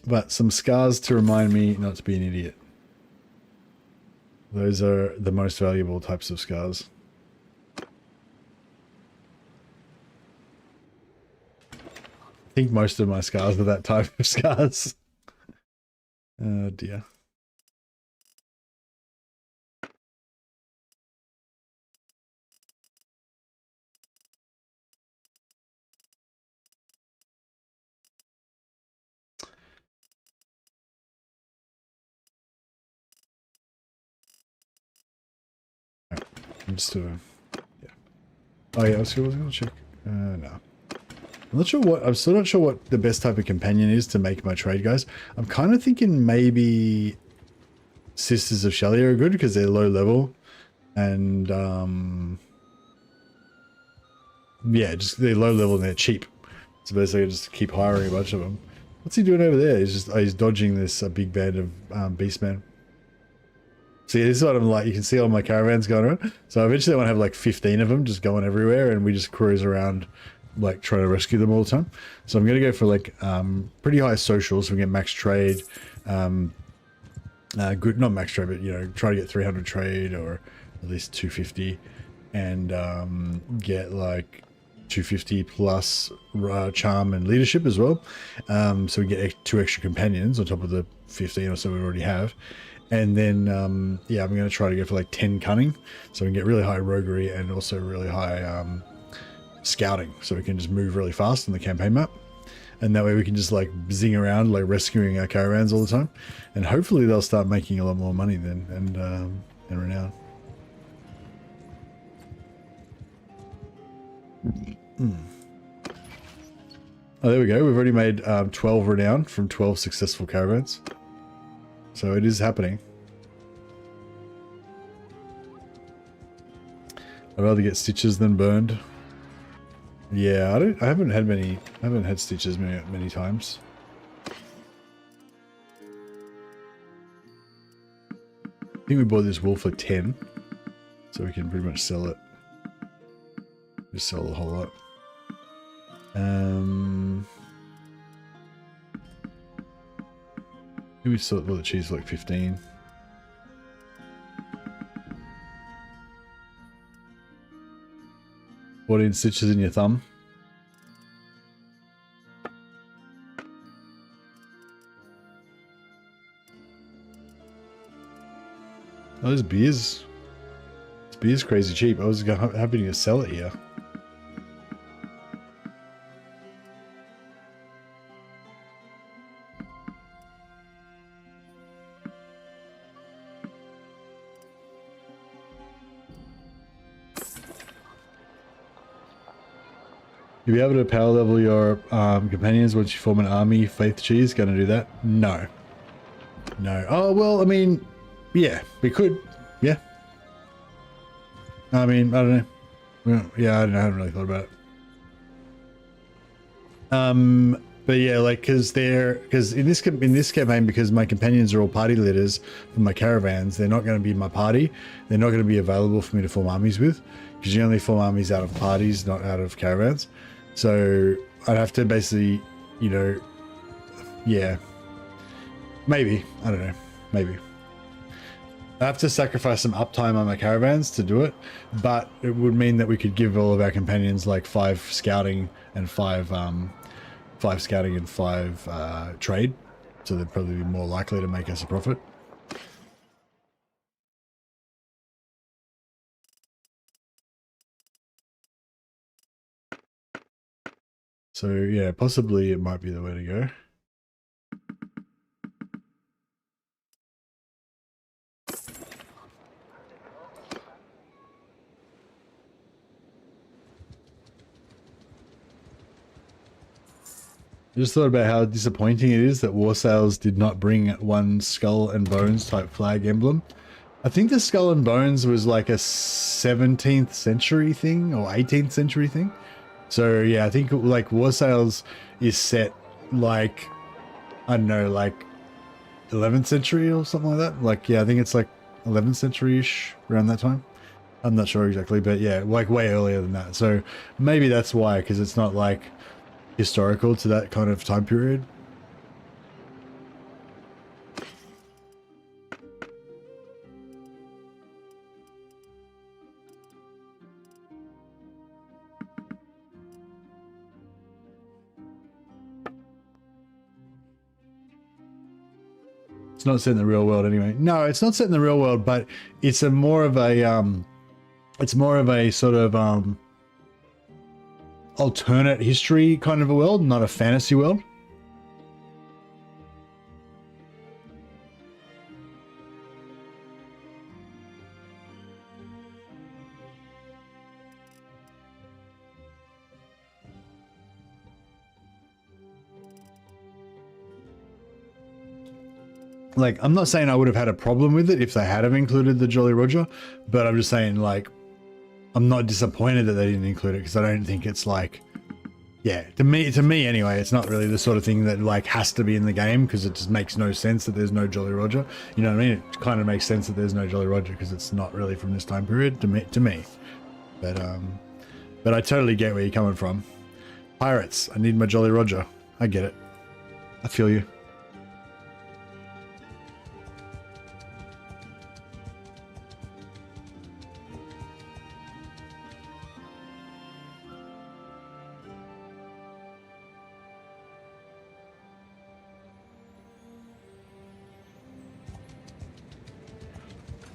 But some scars to remind me not to be an idiot. Those are the most valuable types of scars. I think most of my scars are that type of scars. Oh dear. I'm just yeah. Oh yeah, I was gonna check. No. I'm not sure what, I'm still not sure what the best type of companion is to make my trade, guys. I'm kind of thinking maybe Sisters of Shelly are good because they're low level. And, yeah, just they're low level and they're cheap. So basically I just keep hiring a bunch of them. What's he doing over there? He's just, he's dodging this big band of beastmen. See, this is what I'm like. You can see all my caravans going around. So eventually I want to have like 15 of them just going everywhere and we just cruise around like trying to rescue them all the time. So I'm going to go for like pretty high socials so we get max trade. Good, not max trade, but you know, try to get 300 trade or at least 250 and get like 250 plus charm and leadership as well. So we get 2 extra companions on top of the 15 or so we already have. And then, yeah, I'm going to try to go for like 10 cunning. So we can get really high roguery and also really high scouting. So we can just move really fast on the campaign map. And that way we can just like zing around, like rescuing our caravans all the time. And hopefully they'll start making a lot more money then and renown. Oh, there we go. We've already made 12 renown from 12 successful caravans. So it is happening. I'd rather get stitches than burned. Yeah, I haven't had stitches many times. I think we bought this wool for 10. So we can pretty much sell it. Just sell the whole lot. We sold the cheese for like 15. 14 stitches in your thumb. Oh, this beer's crazy cheap. I was happy to sell it here. You'll be able to power level your companions once you form an army. Faith Cheese, gonna do that? No. No. Oh, well, I mean, yeah, we could. Yeah. I mean, I don't know. Well, yeah, I don't know. I haven't really thought about it. But yeah, like, because in this campaign, because my companions are all party leaders for my caravans, they're not going to be my party. They're not going to be available for me to form armies with, because you only form armies out of parties, not out of caravans. So I'd have to basically, you know, yeah, maybe, I don't know, maybe. I have to sacrifice some uptime on my caravans to do it, but it would mean that we could give all of our companions like 5 scouting and 5 trade, so they'd probably be more likely to make us a profit. So yeah, possibly it might be the way to go. I just thought about how disappointing it is that War Sales did not bring one Skull and Bones type flag emblem. I think the Skull and Bones was like a 17th century thing or 18th century thing. So yeah, I think like War Sales is set like, I don't know, like 11th century or something like that. Like, yeah, I think it's like 11th century-ish, around that time. I'm not sure exactly, but yeah, like way earlier than that. So maybe that's why, because it's not like historical to that kind of time period. It's not set in the real world anyway. No, it's not set in the real world, but it's a more of a sort of alternate history kind of a world, not a fantasy world. Like, I'm not saying I would have had a problem with it if they had have included the Jolly Roger, but I'm just saying, like, I'm not disappointed that they didn't include it, because I don't think it's like, yeah, to me anyway, it's not really the sort of thing that like has to be in the game, because it just makes no sense that there's no Jolly Roger. You know what I mean? It kind of makes sense that there's no Jolly Roger because it's not really from this time period to me. But I totally get where you're coming from. Pirates, I need my Jolly Roger. I get it. I feel you.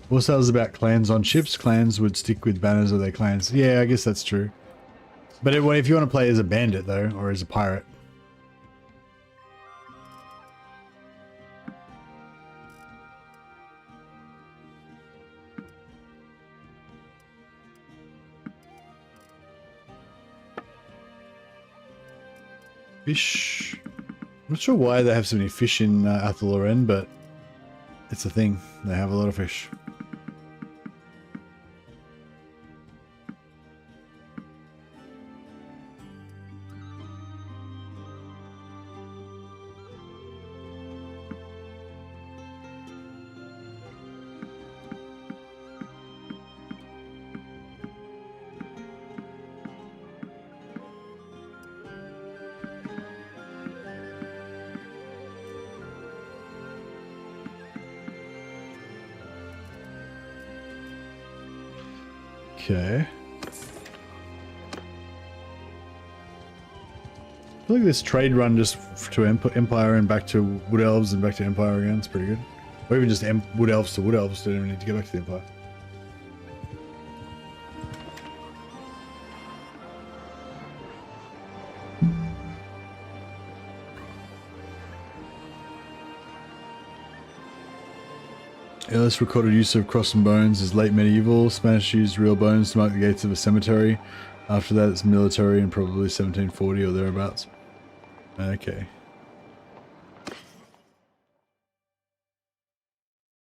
Also, it was about clans on ships. Clans would stick with banners of their clans. Yeah, I guess that's true. But if you want to play as a bandit, though, or as a pirate. Fish. I'm not sure why they have so many fish in Athel-Loren, but it's a thing. They have a lot of fish. Okay. feel like this trade run just to Empire and back to Wood Elves and back to Empire again. It's pretty good. Or even just Wood Elves to Wood Elves. Don't even need to go back to the Empire. Earliest recorded use of cross and bones is late medieval. Spanish used real bones to mark the gates of a cemetery. After that, it's military and probably 1740 or thereabouts. Okay.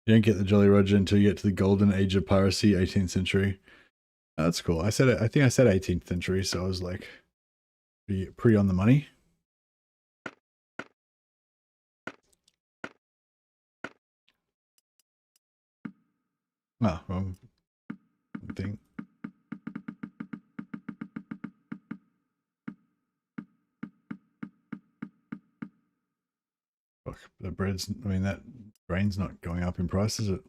You don't get the Jolly Roger until you get to the golden age of piracy, 18th century. Oh, that's cool. I think I said 18th century, so I was like pretty on the money. Ah, wrong thing. Fuck, the bread's, I mean, that grain's not going up in price, is it?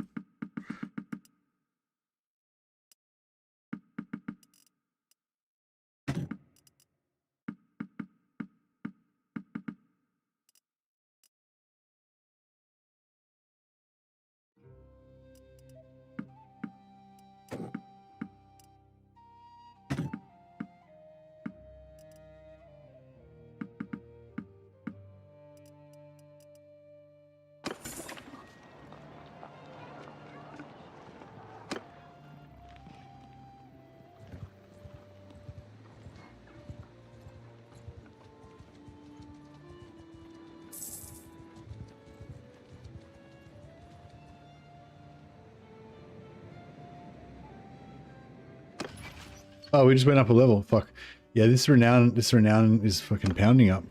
Oh, we just went up a level. Fuck. Yeah, this renown is fucking pounding up.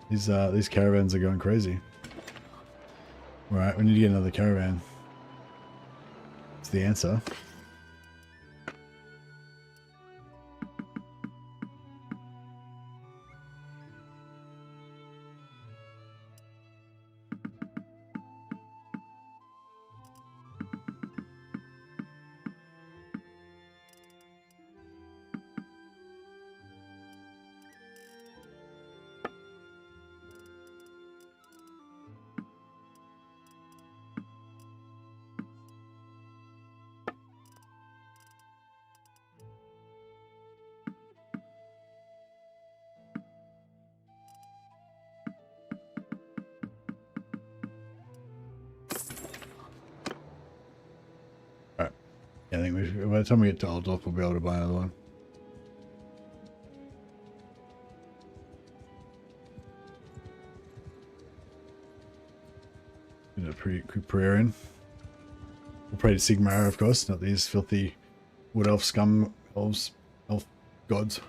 These caravans are going crazy. Right, we need to get another caravan. That's the answer. Yeah, I think by the time we get to Altdorf, we'll be able to buy another one. A pretty quick prayer in. We'll pray to Sigmar, of course, not these filthy wood elf scum elves, elf gods.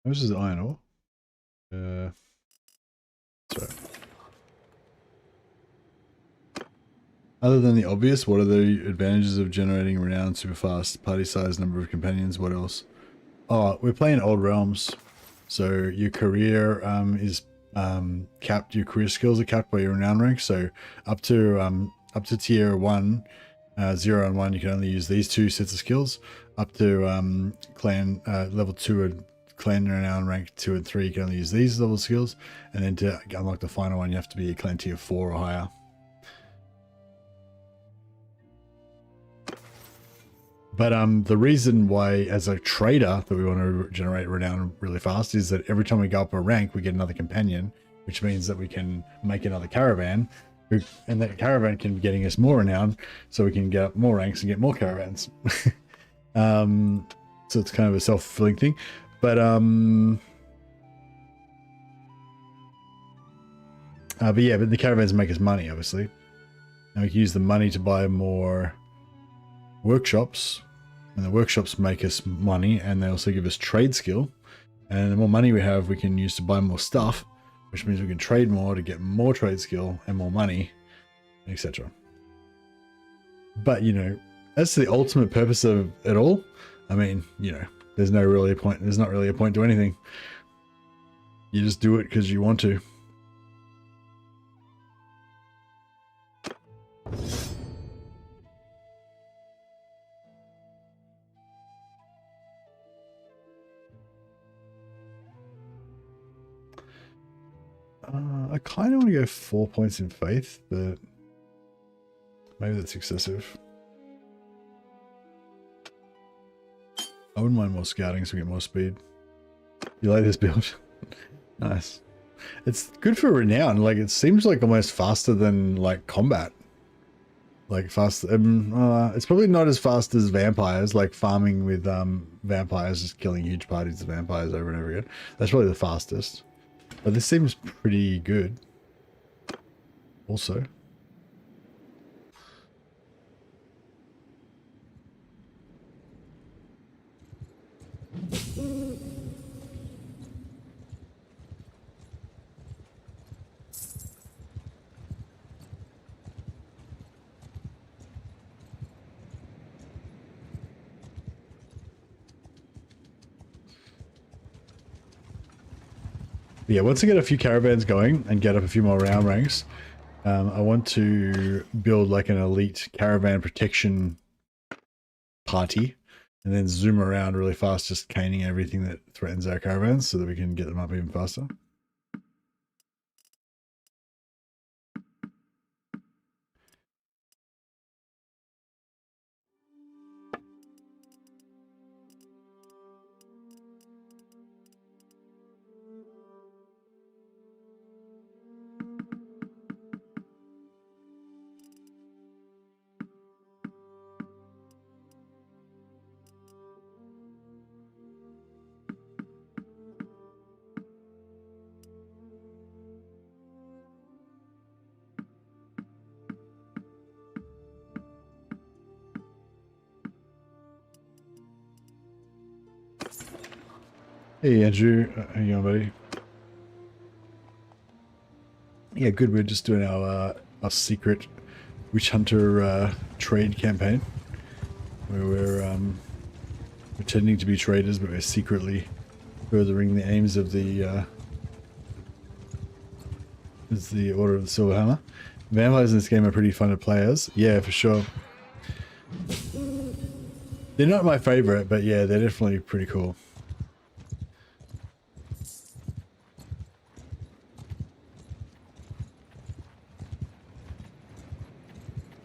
This is iron ore. Sorry. Other than the obvious, what are the advantages of generating renown super fast? Party size, number of companions, what else? Oh, we're playing Old Realms. So your career is capped, your career skills are capped by your renown rank. So up to tier 1, 0 and 1, you can only use these 2 sets of skills. Up to clan level 2 and clan renown rank 2 and 3, you can only use these level skills. And then to unlock the final one, you have to be a clan tier 4 or higher. But the reason why, as a trader, that we want to generate renown really fast is that every time we go up a rank, we get another companion, which means that we can make another caravan, and that caravan can be getting us more renown, so we can get up more ranks and get more caravans. So it's kind of a self-fulfilling thing. But yeah, but the caravans make us money, obviously, and we can use the money to buy more workshops, and the workshops make us money, and they also give us trade skill, and the more money we have, we can use to buy more stuff, which means we can trade more to get more trade skill and more money, etc. But you know, as to the ultimate purpose of it all, I mean, you know, there's not really a point to anything. You just do it because you want to. I kind of want to go 4 points in faith, but maybe that's excessive. I wouldn't mind more scouting so we get more speed. You like this build? Nice. It's good for renown. Like, it seems like almost faster than like combat. Like fast. It's probably not as fast as vampires. Like farming with vampires, just killing huge parties of vampires over and over again. That's probably the fastest. But this seems pretty good. Also. Yeah, once I get a few caravans going and get up a few more round ranks, I want to build like an elite caravan protection party and then zoom around really fast, just caning everything that threatens our caravans so that we can get them up even faster. Hey Andrew, how you going, buddy? Yeah, good. We're just doing our secret witch hunter trade campaign, where we're pretending to be traders, but we're secretly furthering the aims of the Order of the Silver Hammer. Vampires in this game are pretty fun to play as. Yeah, for sure. They're not my favorite, but yeah, they're definitely pretty cool.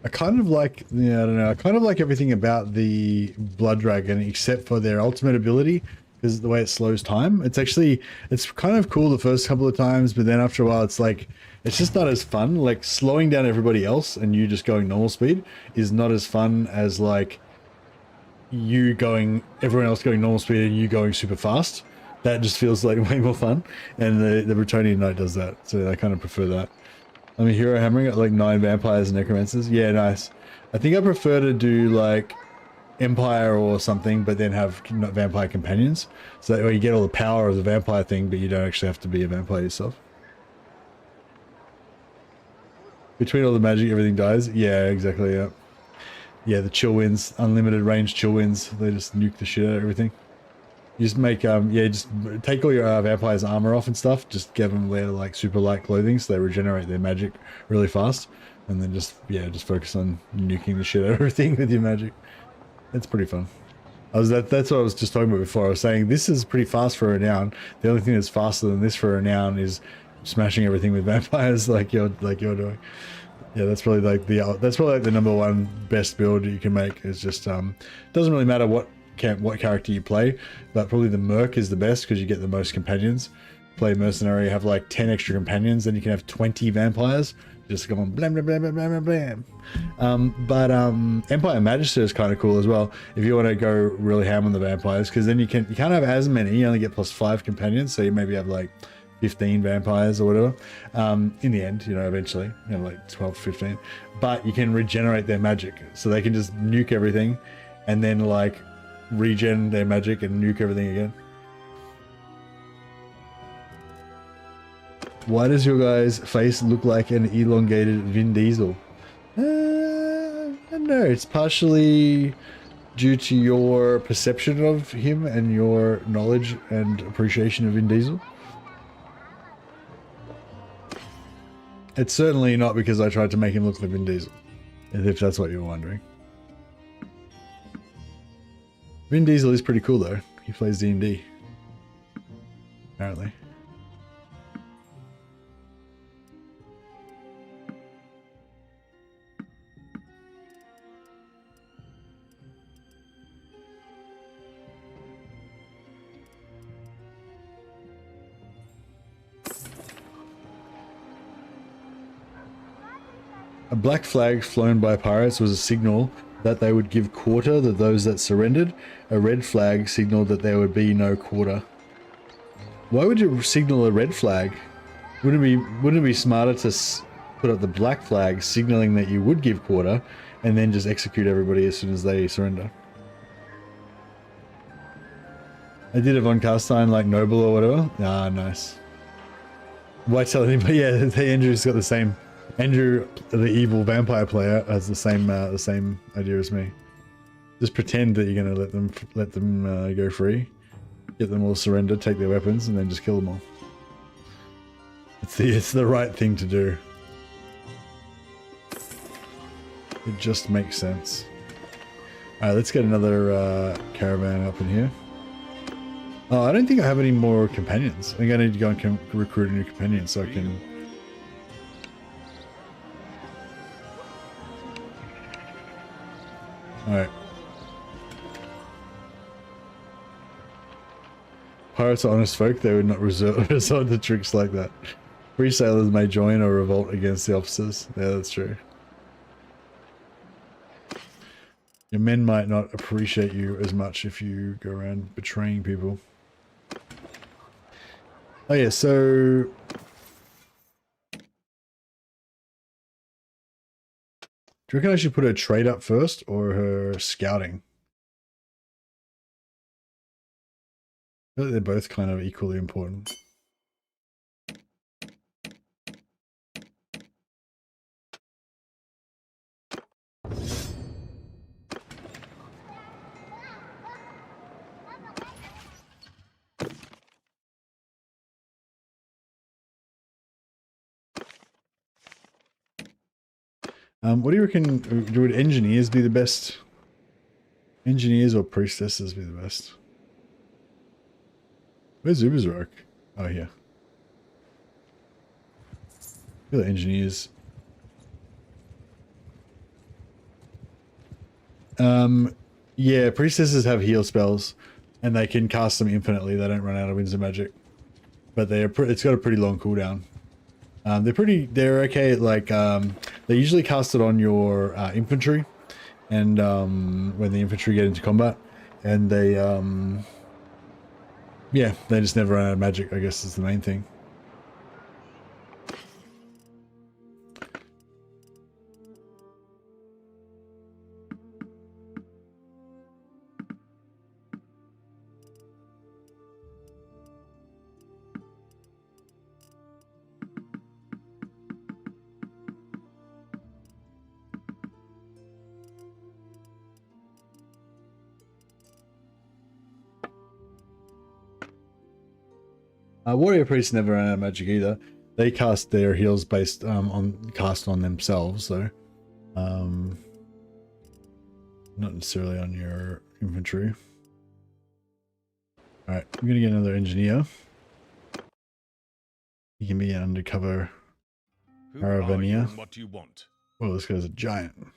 I kind of like, yeah, I don't know, I kind of like everything about the Blood Dragon except for their ultimate ability, because the way it slows time. It's kind of cool the first couple of times, but then after a while it's like, it's just not as fun. Like slowing down everybody else and you just going normal speed is not as fun as like everyone else going normal speed and you going super fast. That just feels like way more fun, and the Bretonian Knight does that, so I kind of prefer that. I'm a hero hammering at like 9 vampires and necromancers. Yeah, nice. I think I prefer to do like Empire or something, but then have vampire companions. So that way you get all the power of the vampire thing, but you don't actually have to be a vampire yourself. Between all the magic, everything dies. Yeah, exactly, yeah. Yeah, the chill winds, unlimited range chill winds. They just nuke the shit out of everything. You just make, yeah, just take all your vampires' armor off and stuff. Just give them their like super light clothing so they regenerate their magic really fast. And then just, yeah, just focus on nuking the shit out of everything with your magic. It's pretty fun. That's what I was just talking about before. I was saying this is pretty fast for a renown. The only thing that's faster than this for a renown is smashing everything with vampires like you're doing. Yeah, that's probably like the number one best build you can make. Is just doesn't really matter what character you play, but probably the merc is the best because you get the most companions. Play mercenary, have like 10 extra companions, then you can have 20 vampires. Just go on blam blam blam blam blam blam. Empire Magister is kind of cool as well if you want to go really ham on the vampires, because then you can't have as many. You only get +5 companions, so you maybe have like 15 vampires or whatever. In the end, you know, eventually, you know, like 12, 15. But you can regenerate their magic, so they can just nuke everything, and then like regen their magic and nuke everything again. Why does your guy's face look like an elongated Vin Diesel? I don't know. It's partially due to your perception of him and your knowledge and appreciation of Vin Diesel. It's certainly not because I tried to make him look like Vin Diesel, if that's what you're wondering. Vin Diesel is pretty cool though. He plays D&D, apparently. A black flag flown by pirates was a signal that they would give quarter to those that surrendered. A red flag signaled that there would be no quarter. Why would you signal a red flag? Wouldn't it be smarter to put up the black flag signaling that you would give quarter and then just execute everybody as soon as they surrender? I did a Von Carstein like noble or whatever. Ah, nice. Why tell anybody? Yeah, Andrew's got the same. Andrew, the evil vampire player, has the same idea as me. Just pretend that you're gonna let them go free, get them all surrendered, take their weapons, and then just kill them all. It's the right thing to do. It just makes sense. All right, let's get another caravan up in here. Oh, I don't think I have any more companions. I think I need to go and recruit a new companion so I can. Alright. Pirates are honest folk, they would not resort to tricks like that. Free sailors may join or revolt against the officers. Yeah, that's true. Your men might not appreciate you as much if you go around betraying people. Oh yeah, so... Do you reckon I should put her trade up first or her scouting? I feel like they're both kind of equally important. What do you reckon? Would engineers be the best? Engineers or priestesses be the best? Where's Ubersrock? Oh, here. I feel like engineers. Yeah, priestesses have heal spells, and they can cast them infinitely. They don't run out of winds of magic, but it's got a pretty long cooldown. They're okay at like, they usually cast it on your infantry, and when the infantry get into combat, and they, yeah, they just never run out of magic, I guess is the main thing. Warrior priests never run out of magic either. They cast their heals based on themselves, so not necessarily on your infantry. All right, I'm gonna get another engineer. He can be an undercover
Who are you
Caravaneer.
and what do you want?
Oh, this guy's a giant.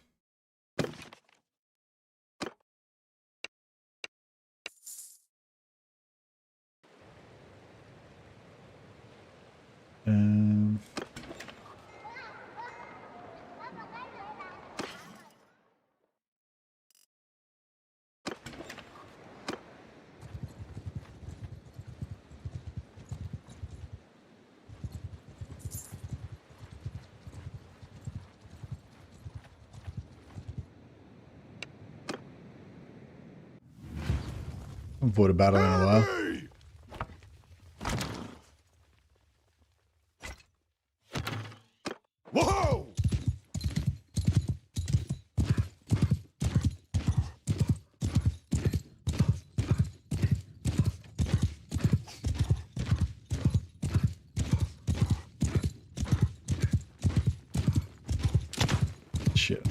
Um, I've fought a battle in a while.
Whoa!
Shit.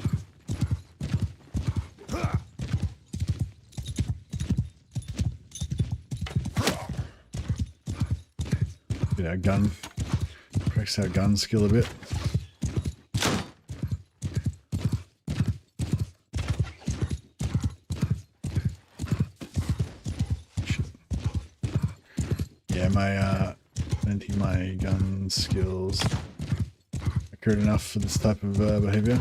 Get our gun. Practice our gun skill a bit. Shit. Yeah, I don't think my gun skills are accurate enough for this type of behavior.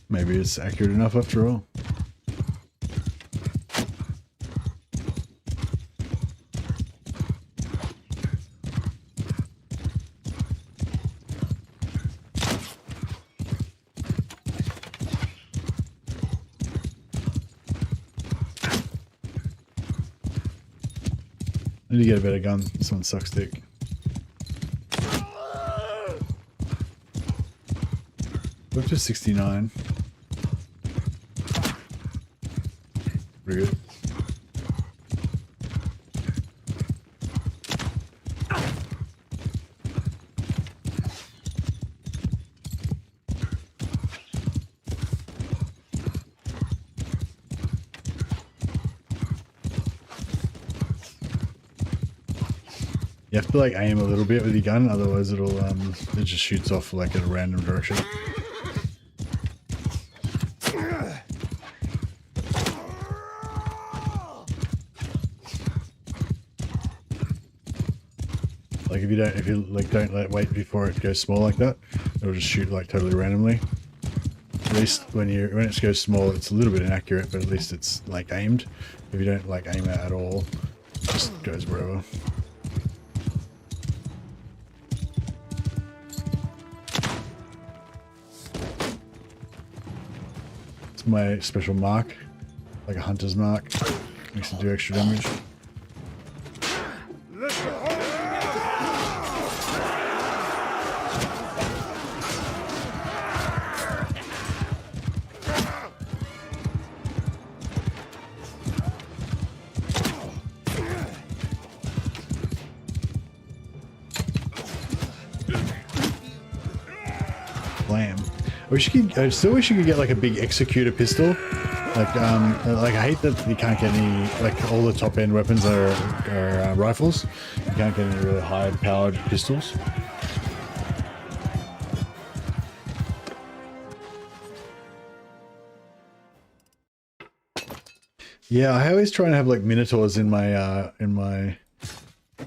Maybe it's accurate enough after all. I need to get a better gun. This one sucks dick. Up to 69. Pretty good. You have to like aim a little bit with your gun, otherwise it just shoots off like in a random direction. Like if you like don't let wait before it goes small like that, it'll just shoot like totally randomly. At least when it goes small, it's a little bit inaccurate, but at least it's like aimed. If you don't like aim it at all, it just goes wherever. It's my special mark, like a hunter's mark. Makes it do extra damage. Blam. I still wish you could get like a big executor pistol. Like I hate that you can't get any, like all the top end weapons are rifles. You can't get any really high powered pistols. Yeah, I always try and have like minotaurs in my I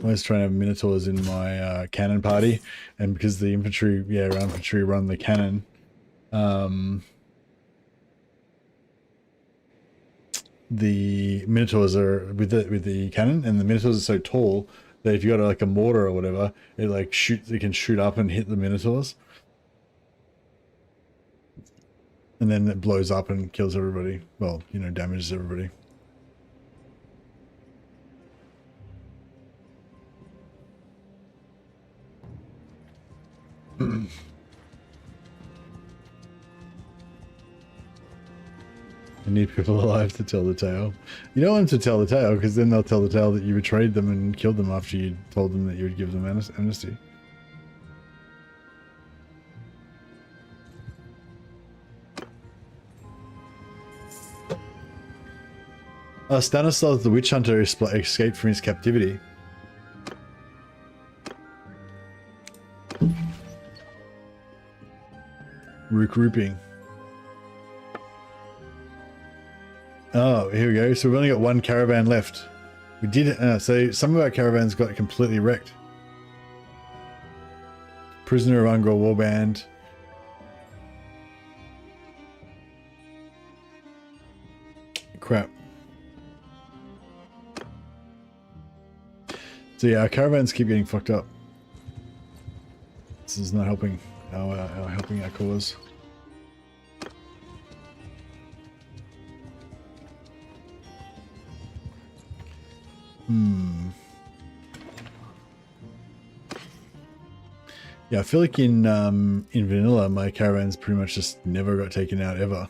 always try and have minotaurs in my cannon party, and because the infantry, our infantry run the cannon, the minotaurs are with the cannon, and the minotaurs are so tall that if you got like a mortar or whatever, it can shoot up and hit the minotaurs, and then it blows up and kills everybody. Well, damages everybody. I need people alive to tell the tale. You don't want them to tell the tale, because then they'll tell the tale that you betrayed them and killed them after you told them that you would give them amnesty. Stanislav the Witch Hunter escaped from his captivity. Regrouping. Oh, here we go. So we've only got one caravan left. We did so some of our caravans got completely wrecked. Prisoner of Ungor Warband. Crap. So yeah, our caravans keep getting fucked up. This is not helping our cause. Yeah, I feel like in vanilla, my caravans pretty much just never got taken out ever.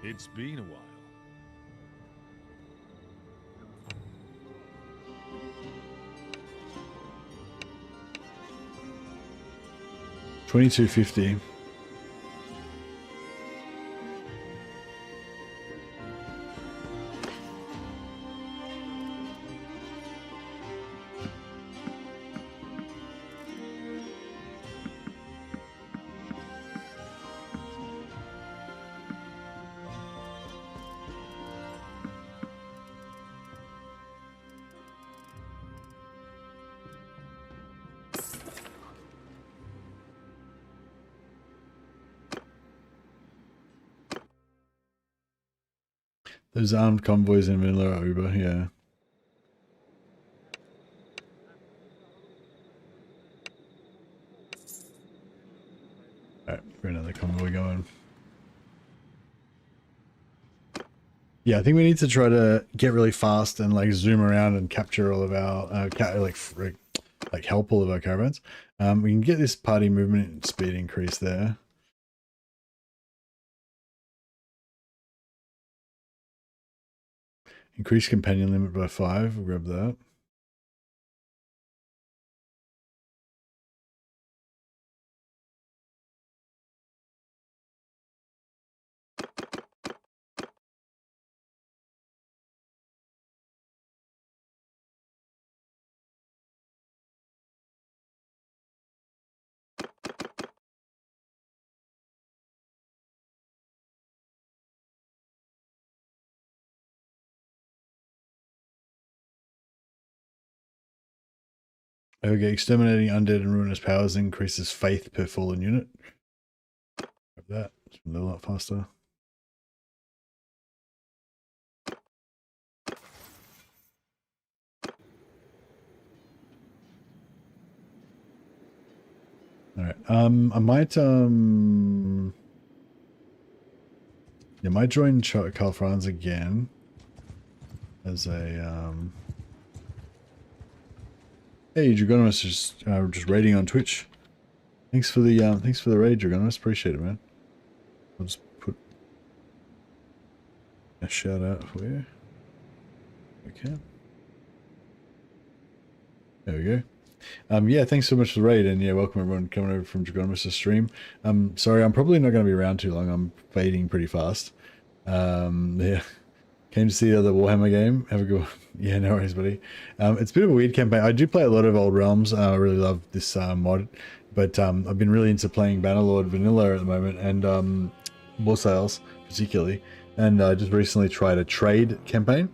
It's been a while.
$22.50. Those armed convoys in vanilla are Uber, yeah. Alright, we're another convoy going. Yeah, I think we need to try to get really fast and like zoom around and capture all of our like help all of our caravans. We can get this party movement speed increase there. Increase companion limit by 5. We'll grab that. Okay, exterminating undead and ruinous powers increases faith per fallen unit. Grab that. It's a little lot faster. Alright, I might join Carl Franz again as a Hey Dragonomus, just raiding on Twitch. Thanks for the raid, Dragonomus. Appreciate it, man. I'll just put a shout out for you. Okay. There we go. Yeah, thanks so much for the raid, and yeah, welcome everyone coming over from Dragonomus' stream. Sorry, I'm probably not going to be around too long. I'm fading pretty fast. Yeah. Came to see the other Warhammer game. Have a good one. Yeah, no worries, buddy. It's a bit of a weird campaign. I do play a lot of Old Realms. I really love this mod, but I've been really into playing Bannerlord Vanilla at the moment, and war sales particularly, and I just recently tried a trade campaign.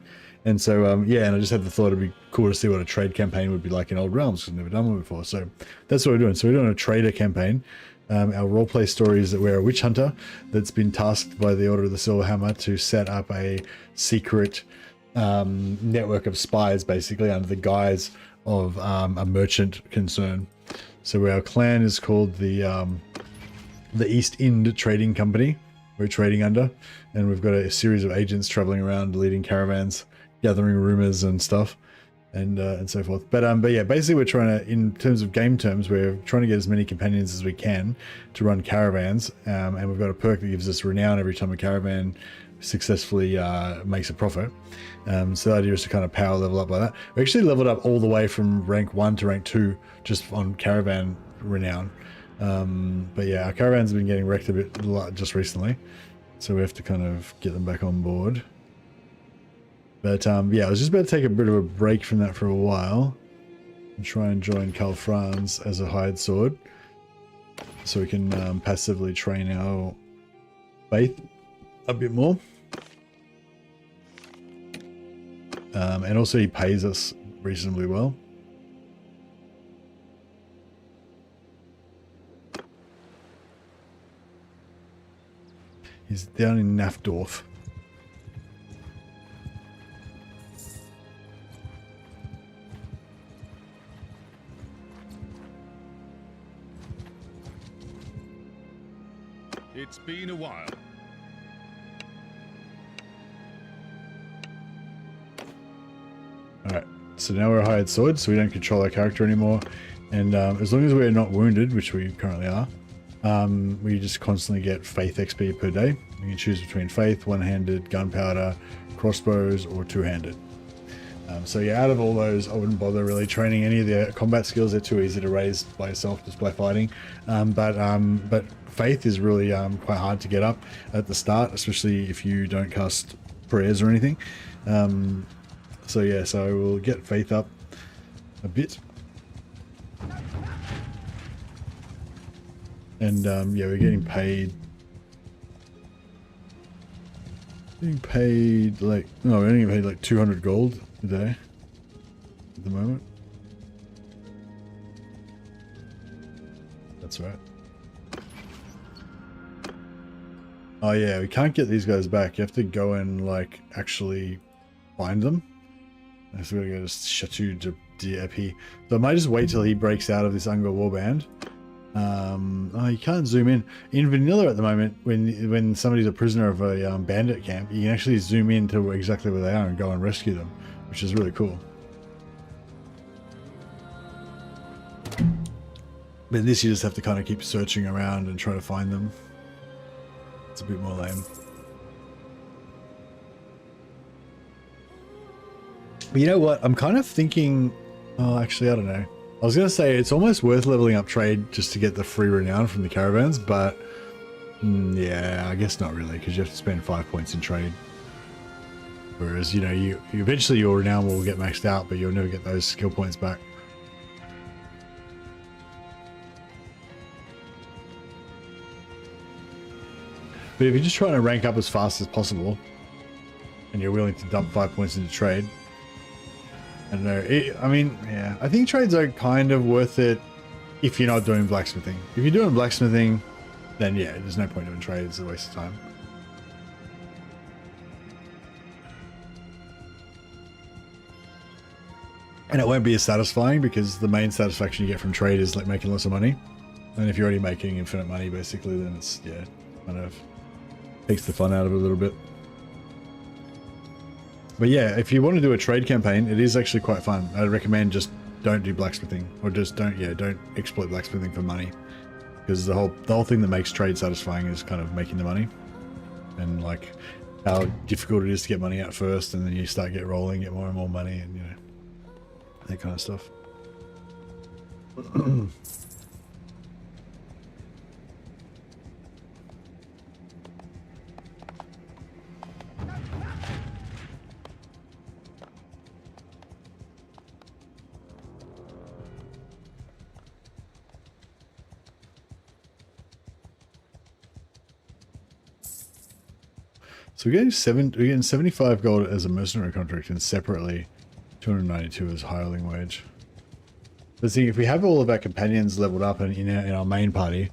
And so, yeah, and I just had the thought it'd be cool to see what a trade campaign would be like in Old Realms, because I've never done one before. So that's what we're doing. So we're doing a trader campaign. Our roleplay story is that we're a witch hunter that's been tasked by the Order of the Silver Hammer to set up a secret network of spies, basically under the guise of a merchant concern. So our clan is called the East Ind Trading Company. We're trading under, and we've got a series of agents traveling around, leading caravans, gathering rumors and stuff, and so forth. But yeah, basically we're trying to, in terms of game terms, we're trying to get as many companions as we can to run caravans, and we've got a perk that gives us renown every time a caravan successfully makes a profit. So the idea is to kind of power level up by that. We actually leveled up all the way from rank 1 to rank 2 just on caravan renown. But yeah, our caravans have been getting wrecked a bit just recently, so we have to kind of get them back on board. But yeah, I was just about to take a bit of a break from that for a while and try and join Karl Franz as a hired sword, so we can passively train our faith a bit more. And also he pays us reasonably well. He's down in Nafdorf.
It's been a while.
Alright, so now we're a hired sword, so we don't control our character anymore. And as long as we're not wounded, which we currently are, we just constantly get faith XP per day. You can choose between faith, one-handed, gunpowder, crossbows, or two-handed. So yeah, out of all those, I wouldn't bother really training any of the combat skills. They're too easy to raise by yourself just by fighting. But faith is really quite hard to get up at the start, especially if you don't cast prayers or anything. So yeah, so we'll get faith up a bit. And yeah, we're getting paid. Like, no, we're only getting paid like 200 gold a day at the moment. That's right. Oh yeah, we can't get these guys back. You have to go and like actually find them. So we gotta go to Chateau de Dieppe. So I might just wait till he breaks out of this Unger warband. Oh, you can't zoom in. In vanilla at the moment, when somebody's a prisoner of a bandit camp, you can actually zoom in to exactly where they are and go and rescue them, which is really cool. But in this, you just have to kind of keep searching around and try to find them. It's a bit more lame. But you know what? I'm kind of thinking... Oh, actually, I don't know. I was going to say it's almost worth leveling up trade just to get the free renown from the caravans, but yeah, I guess not really, because you have to spend 5 points in trade. Whereas, you know, you eventually your renown will get maxed out, but you'll never get those skill points back. But if you're just trying to rank up as fast as possible, and you're willing to dump 5 points into trade, I don't know. I mean, yeah, I think trades are kind of worth it if you're not doing blacksmithing. If you're doing blacksmithing, then yeah, there's no point doing trade. It's a waste of time. And it won't be as satisfying because the main satisfaction you get from trade is like making lots of money. And if you're already making infinite money, basically, then it's, yeah, kind of takes the fun out of it a little bit. But yeah, if you want to do a trade campaign, it is actually quite fun. I'd recommend just don't do blacksmithing, or just don't exploit blacksmithing for money, because the whole thing that makes trade satisfying is kind of making the money, and like how difficult it is to get money out first, and then you start get rolling, get more and more money, and you know, that kind of stuff. So we're getting 75 gold as a mercenary contract and separately 292 as hireling wage. But see, if we have all of our companions leveled up in our main party,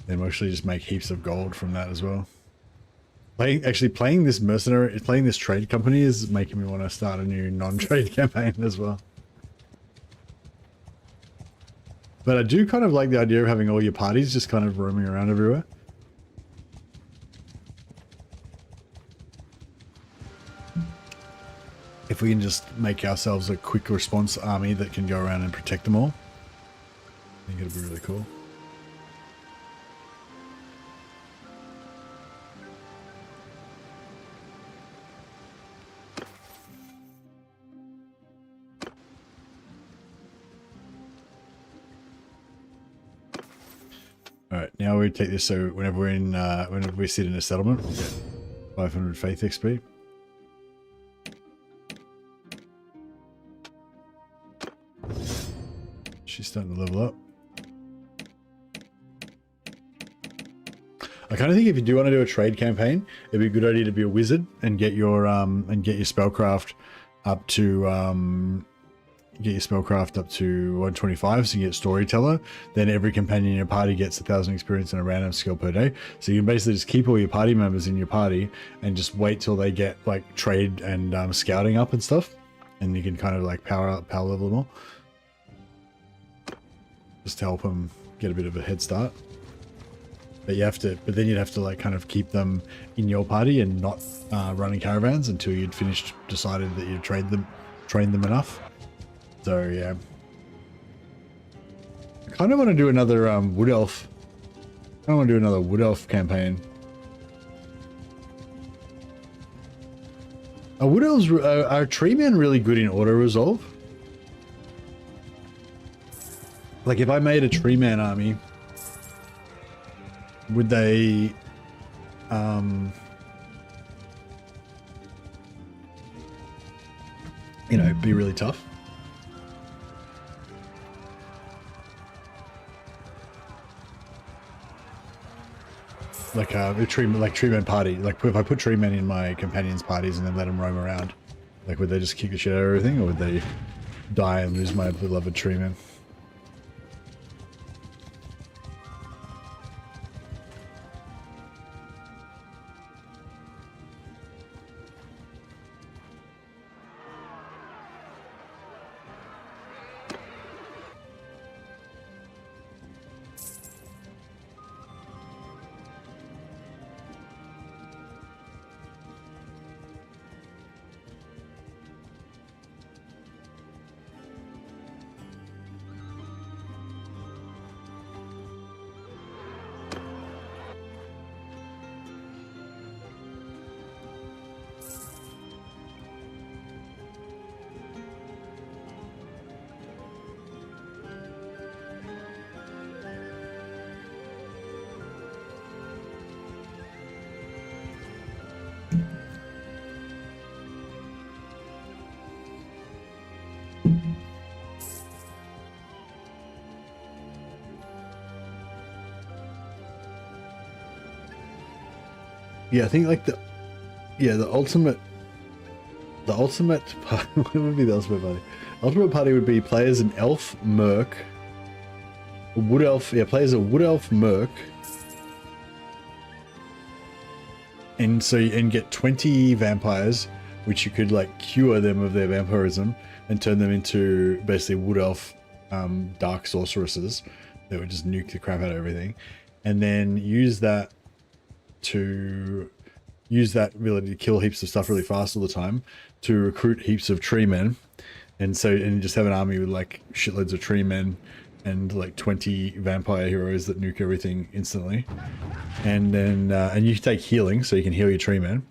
then we'll actually just make heaps of gold from that as well. Playing this trade company is making me want to start a new non-trade campaign as well. But I do kind of like the idea of having all your parties just kind of roaming around everywhere. If we can just make ourselves a quick response army that can go around and protect them all, I think it'll be really cool. All right, now we take this so whenever we sit in a settlement, we'll get 500 faith XP. She's starting to level up. I kind of think if you do want to do a trade campaign, it'd be a good idea to be a wizard and get your spellcraft up to 125, so you get storyteller. Then every companion in your party gets 1,000 experience and a random skill per day. So you can basically just keep all your party members in your party and just wait till they get like trade and scouting up and stuff, and you can kind of like power level them all, just to help them get a bit of a head start. But then you'd have to like kind of keep them in your party and not running caravans until you'd decided that you'd trained them enough. So yeah, I kind of want to do another wood elf. I want to do another wood elf campaign. Are wood elves are tree men really good in auto resolve? Like if I made a tree man army, would they you know, be really tough? Like a tree man party. Like if I put tree men in my companions' parties and then let them roam around, like would they just kick the shit out of everything, or would they die and lose my beloved tree men? Yeah, I think like the ultimate party, what would be the ultimate party? Ultimate party would be play as an elf merc, a wood elf. Yeah, play as a wood elf merc, and get 20 vampires, which you could like cure them of their vampirism and turn them into basically wood elf dark sorceresses that would just nuke the crap out of everything, and then use that ability to kill heaps of stuff really fast all the time to recruit heaps of tree men, and just have an army with like shitloads of tree men and like 20 vampire heroes that nuke everything instantly, and then and you take healing, so you can heal your tree men,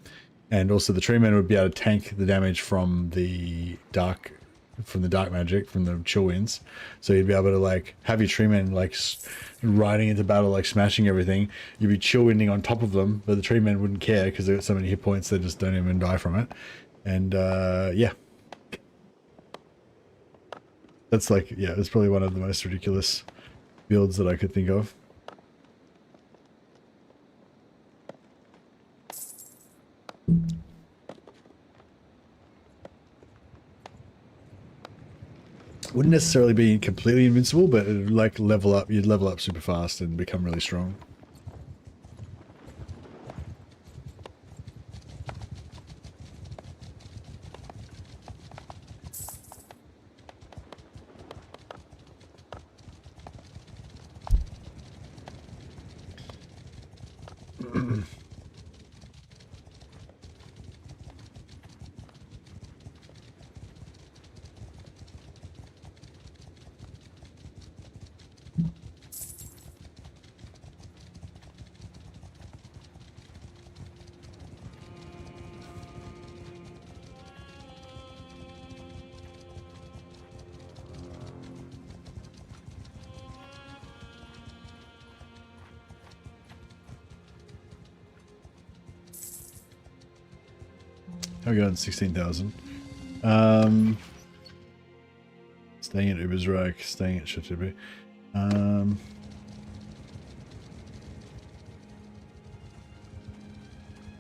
and also the tree men would be able to tank the damage from the dark magic, from the chill winds. So you'd be able to like have your tree men like riding into battle, like smashing everything. You'd be chill winding on top of them, but the tree men wouldn't care because they've got so many hit points they just don't even die from it. And yeah, that's probably one of the most ridiculous builds that I could think of. Wouldn't necessarily be completely invincible, but it'd like level up. You'd level up super fast and become really strong. How we got on 16,000. Staying at Uber's Rack, staying at Shitubi.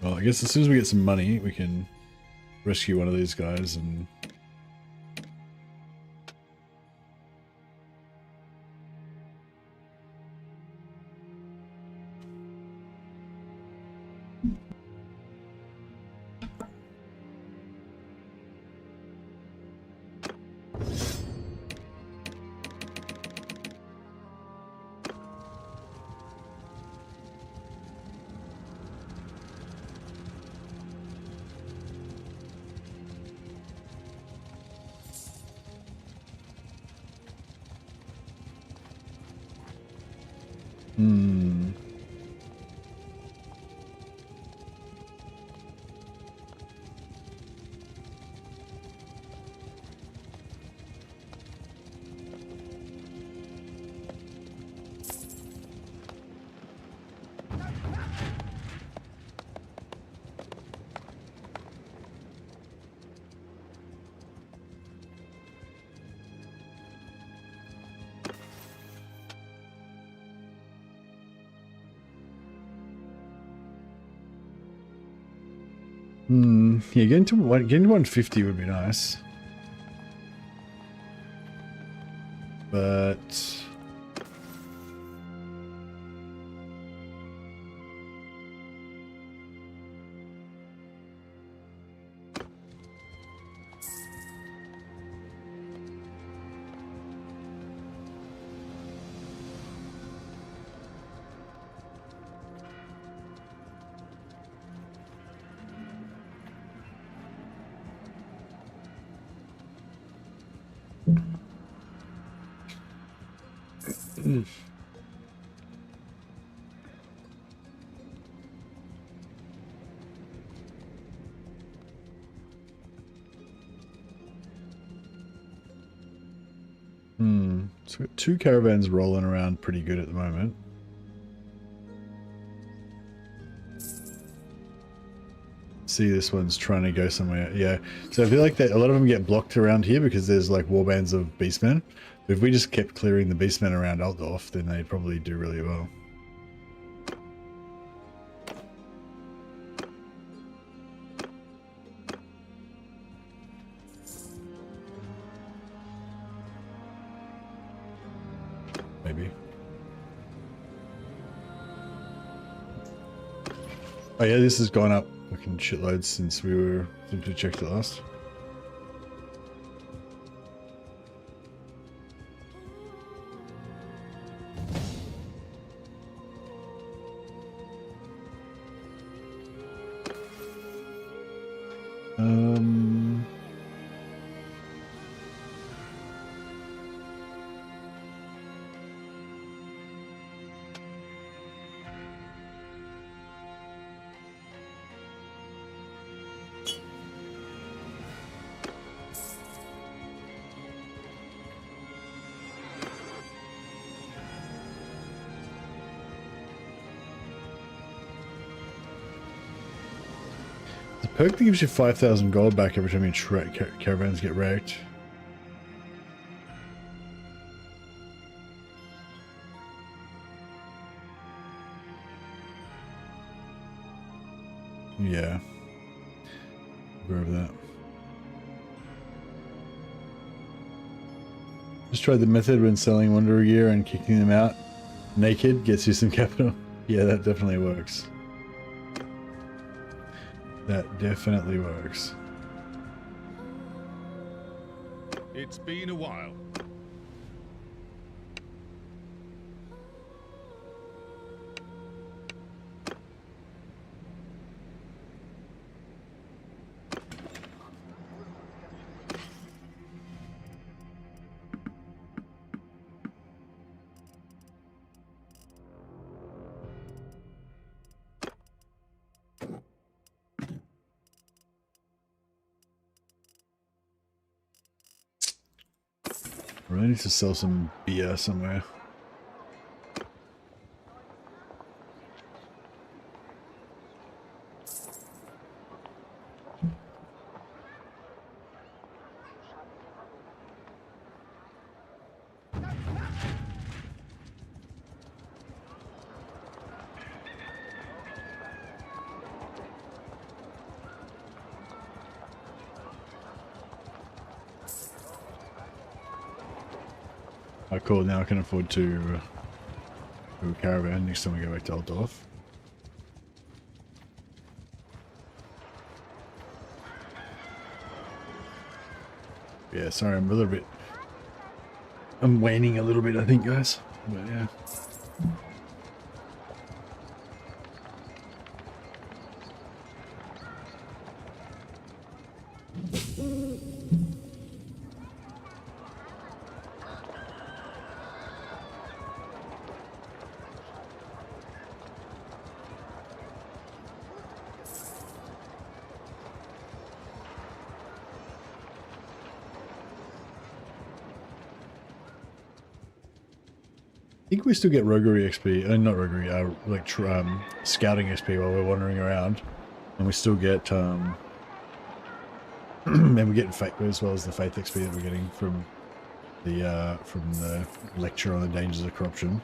Well, I guess as soon as we get some money, we can rescue one of these guys and... Yeah, getting to 150 would be nice. But... So we've got 2 caravans rolling around pretty good at the moment. See, this one's trying to go somewhere. Yeah, so I feel like that a lot of them get blocked around here because there's like warbands of beastmen. But if we just kept clearing the beastmen around Altdorf, then they'd probably do really well. Maybe. Oh yeah, this has gone up fucking shitloads since we checked it last. The perk that gives you 5,000 gold back every time your caravans get wrecked. Yeah. Go over that. Just tried the method when selling Wanderer gear and kicking them out naked gets you some capital. Yeah, that definitely works. That definitely works.
It's been a while.
I really need to sell some beer somewhere. Oh, cool. Now I can afford to do a caravan next time we go back to Altdorf. Yeah, sorry, I'm a little bit... I'm waning a little bit, I think, guys. But yeah. I think we still get roguery XP, not roguery, like scouting XP while we're wandering around, and we still get and we're getting faith as well as the faith XP that we're getting from the lecture on the dangers of corruption.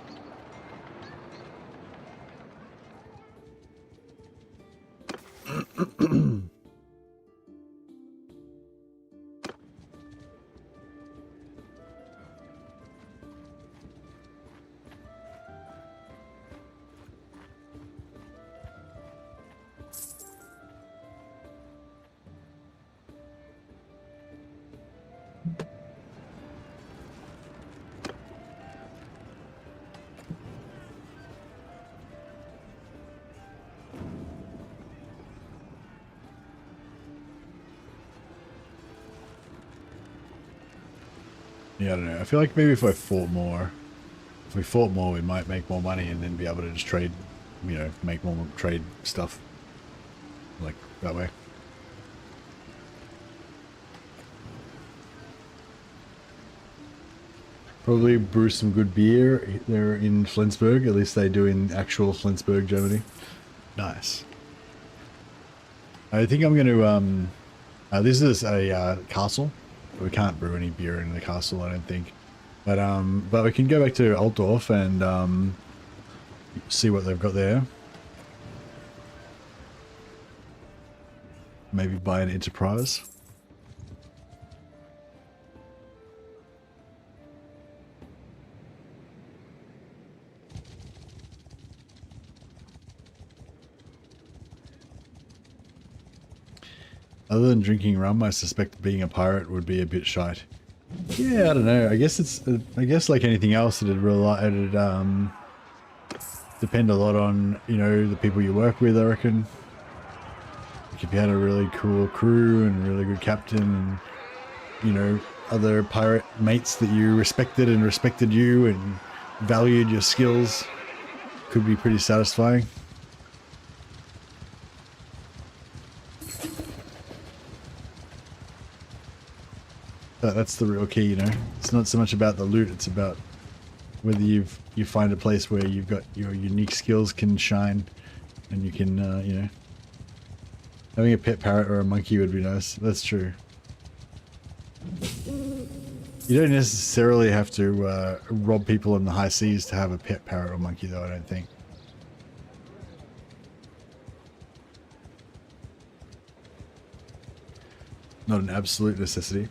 Yeah, I don't know. I feel like maybe if we fought more, we might make more money and then be able to just trade, you know, make more trade stuff. Like, that way. Probably brew some good beer there in Flensburg. At least they do in actual Flensburg, Germany. Nice. I think I'm going to, this is a castle. We can't brew any beer in the castle, I don't think. But we can go back to Altdorf and see what they've got there. Maybe buy an enterprise. Other than drinking rum, I suspect being a pirate would be a bit shite. Yeah, I don't know. I guess it's, I guess like anything else, it'd depend a lot on, you know, the people you work with, I reckon. Like if you had a really cool crew and a really good captain and, you know, other pirate mates that you respected and respected you and valued your skills, could be pretty satisfying. That's the real key, you know. It's not so much about the loot, it's about whether you find a place where you've got your unique skills can shine and you can, you know, having a pet parrot or a monkey would be nice. That's true. You don't necessarily have to rob people in the high seas to have a pet parrot or monkey, though, I don't think. Not an absolute necessity.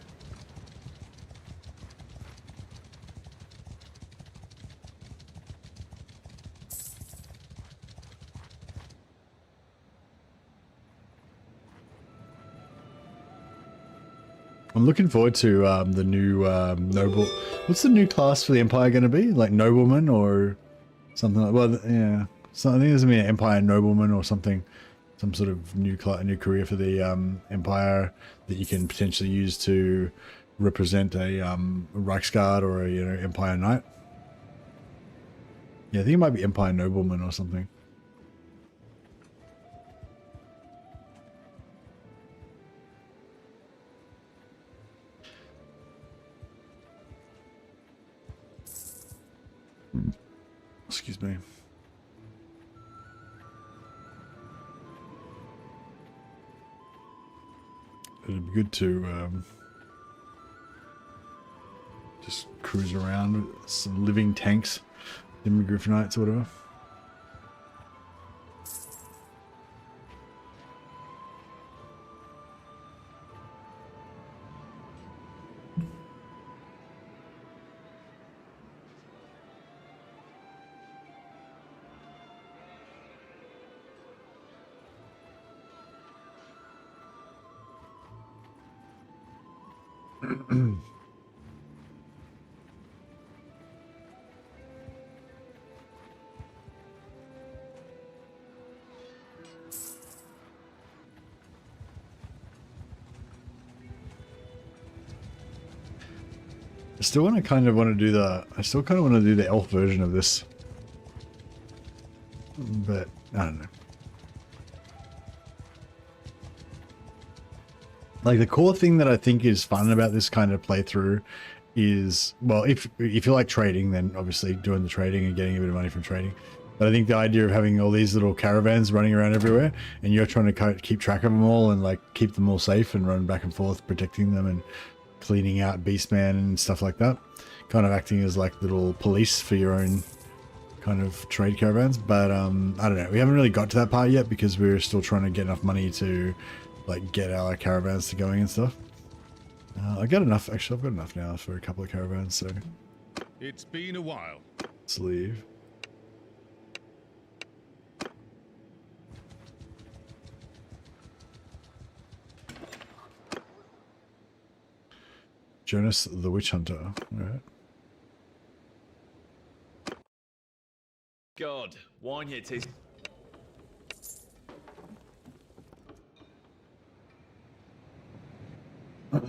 I'm looking forward to the new noble. What's the new class for the Empire going to be? Like nobleman or something like? Well, yeah. So I think there's gonna be an Empire nobleman or something, some sort of new career for the Empire that you can potentially use to represent a Reichsguard or a Empire Knight. Yeah, I think it might be Empire nobleman or something. Excuse me. It'd be good to just cruise around with some living tanks, Demigriff Knights or whatever. I still want to do the elf version of this, but I don't know. Like the core thing that I think is fun about this kind of playthrough is, well, if you like trading, then obviously doing the trading and getting a bit of money from trading. But I think the idea of having all these little caravans running around everywhere, and you're trying to keep track of them all and like keep them all safe and run back and forth, protecting them and cleaning out Beastman and stuff like that, kind of acting as like little police for your own kind of trade caravans. But I don't know, we haven't really got to that part yet because we're still trying to get enough money to like get our caravans to going and stuff. I got enough, actually I've got enough now for a couple of caravans, so
it's been a while.
Let's leave. Jonas the Witch Hunter. All right.
God, wine here tastes.
All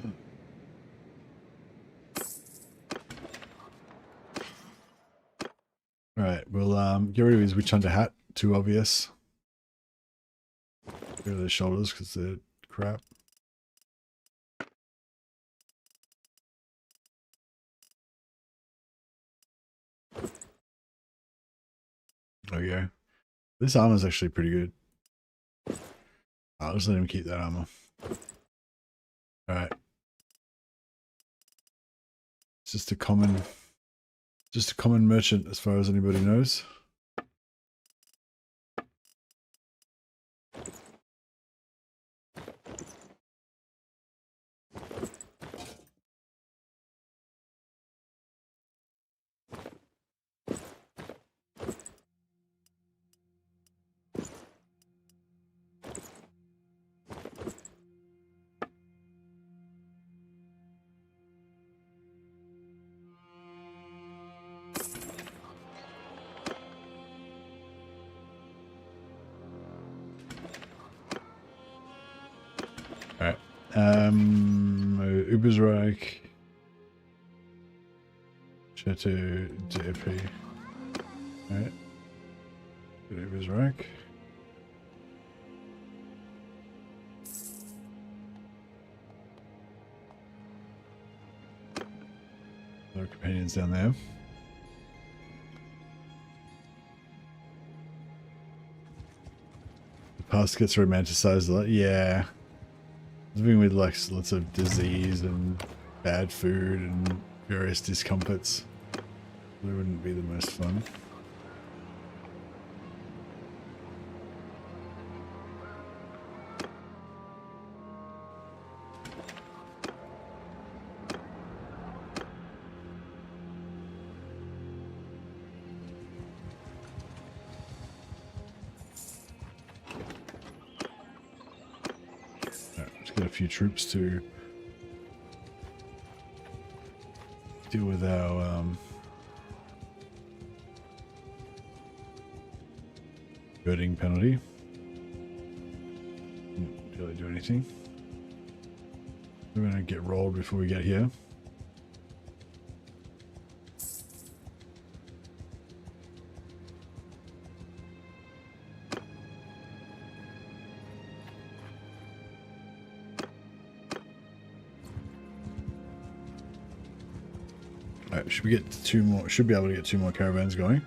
right, we'll get rid of his Witch Hunter hat. Too obvious. Get rid of the shoulders because they're crap. There we go. This armor is actually pretty good. I'll just let him keep that armor. Alright. It's just a common merchant as far as anybody knows. Ubersreich. Chateau DP. Alright. Ubersreich. Other companions down there. The past gets romanticized a lot. Yeah. Living with like lots of disease and bad food and various discomforts, that wouldn't be the most fun. Right, let's get a few troops to deal with our birding penalty. Didn't really do anything. We're gonna get rolled before we get here. Alright, should we get two more? Should be able to get 2 more caravans going.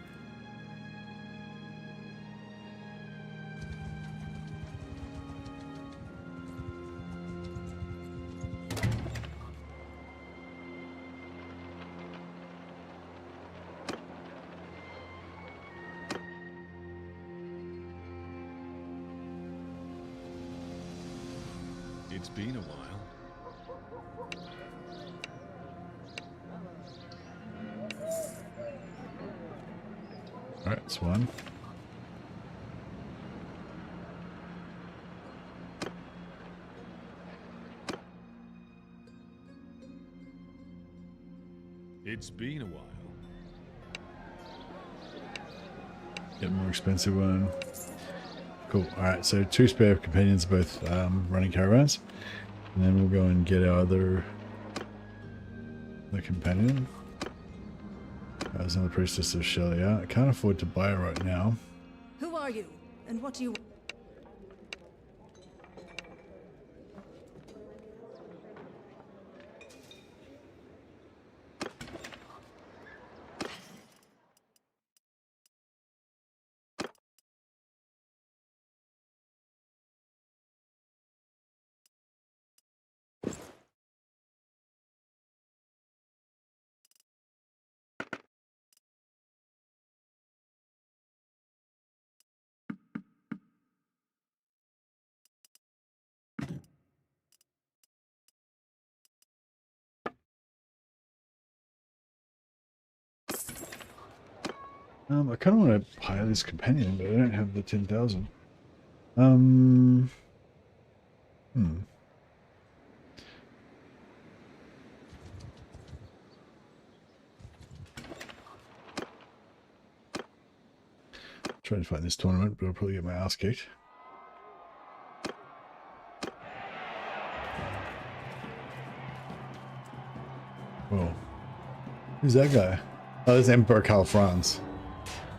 It's been a while.
Alright, that's one.
It's been a while.
Get a more expensive one. Cool. Alright, so 2 spare companions, both running caravans. And then we'll go and get our other companion. There's another priestess of Shelia. I can't afford to buy her right now.
Who are you? And what do you...
I kind of want to hire this companion, but I don't have the 10,000. Trying to find this tournament, but I'll probably get my ass kicked. Whoa. Who's that guy? Oh, this Emperor Karl Franz.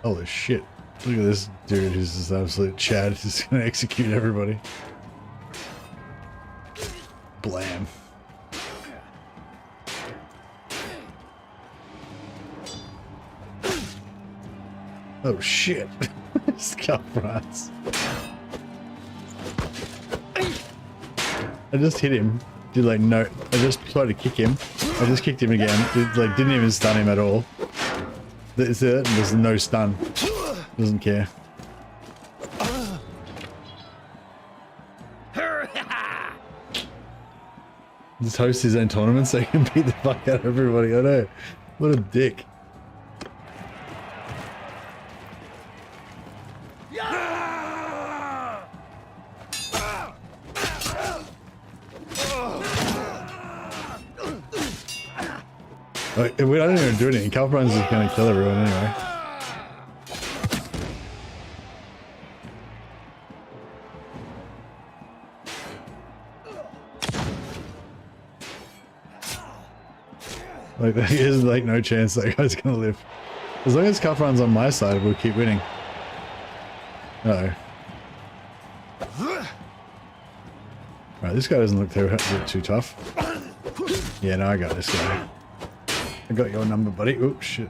Holy shit. Look at this dude who's just absolute Chad. He's gonna execute everybody. Blam. Oh shit. It's Karl Franz. I just hit him. Did like no. I just tried to kick him. I just kicked him again. Didn't even stun him at all. That's it. There's no stun. Doesn't care. Just host his own tournament so he can beat the fuck out of everybody. I know. What a dick. Like, we don't even do anything. Karl Franz is gonna kill everyone anyway. Like, there's like no chance that guy's gonna live. As long as Karl Franz on my side, we'll keep winning. Uh-oh. Right, this guy doesn't look too tough. Yeah, no, I got this guy. I got your number, buddy. Oh, shit.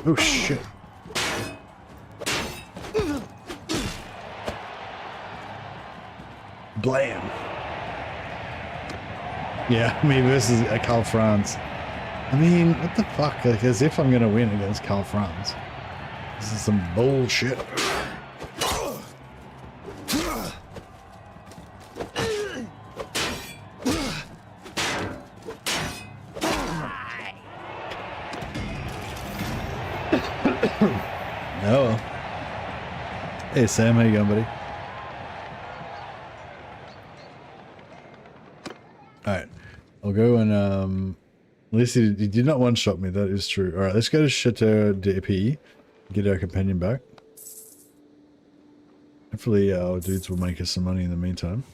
Oh, shit. Blam. Yeah, me versus Karl Franz. I mean, what the fuck? Like, as if I'm gonna win against Karl Franz. This is some bullshit. Oh. Hey Sam, how you going, buddy? Alright. I'll go and at least he did not one-shot me, that is true. Alright, let's go to Chateau d'Épée. Get our companion back. Hopefully our dudes will make us some money in the meantime.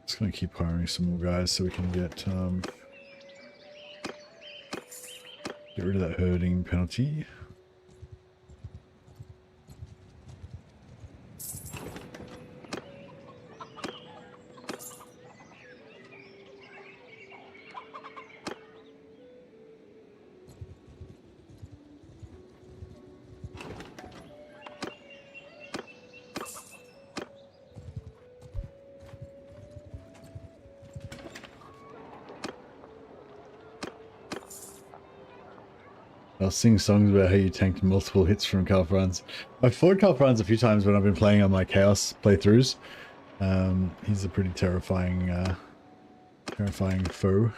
Just gonna keep hiring some more guys so we can get rid of that herding penalty. I'll sing songs about how you tanked multiple hits from Carl Franz. I've fought Carl Franz a few times when I've been playing on my Chaos playthroughs. He's a pretty terrifying foe.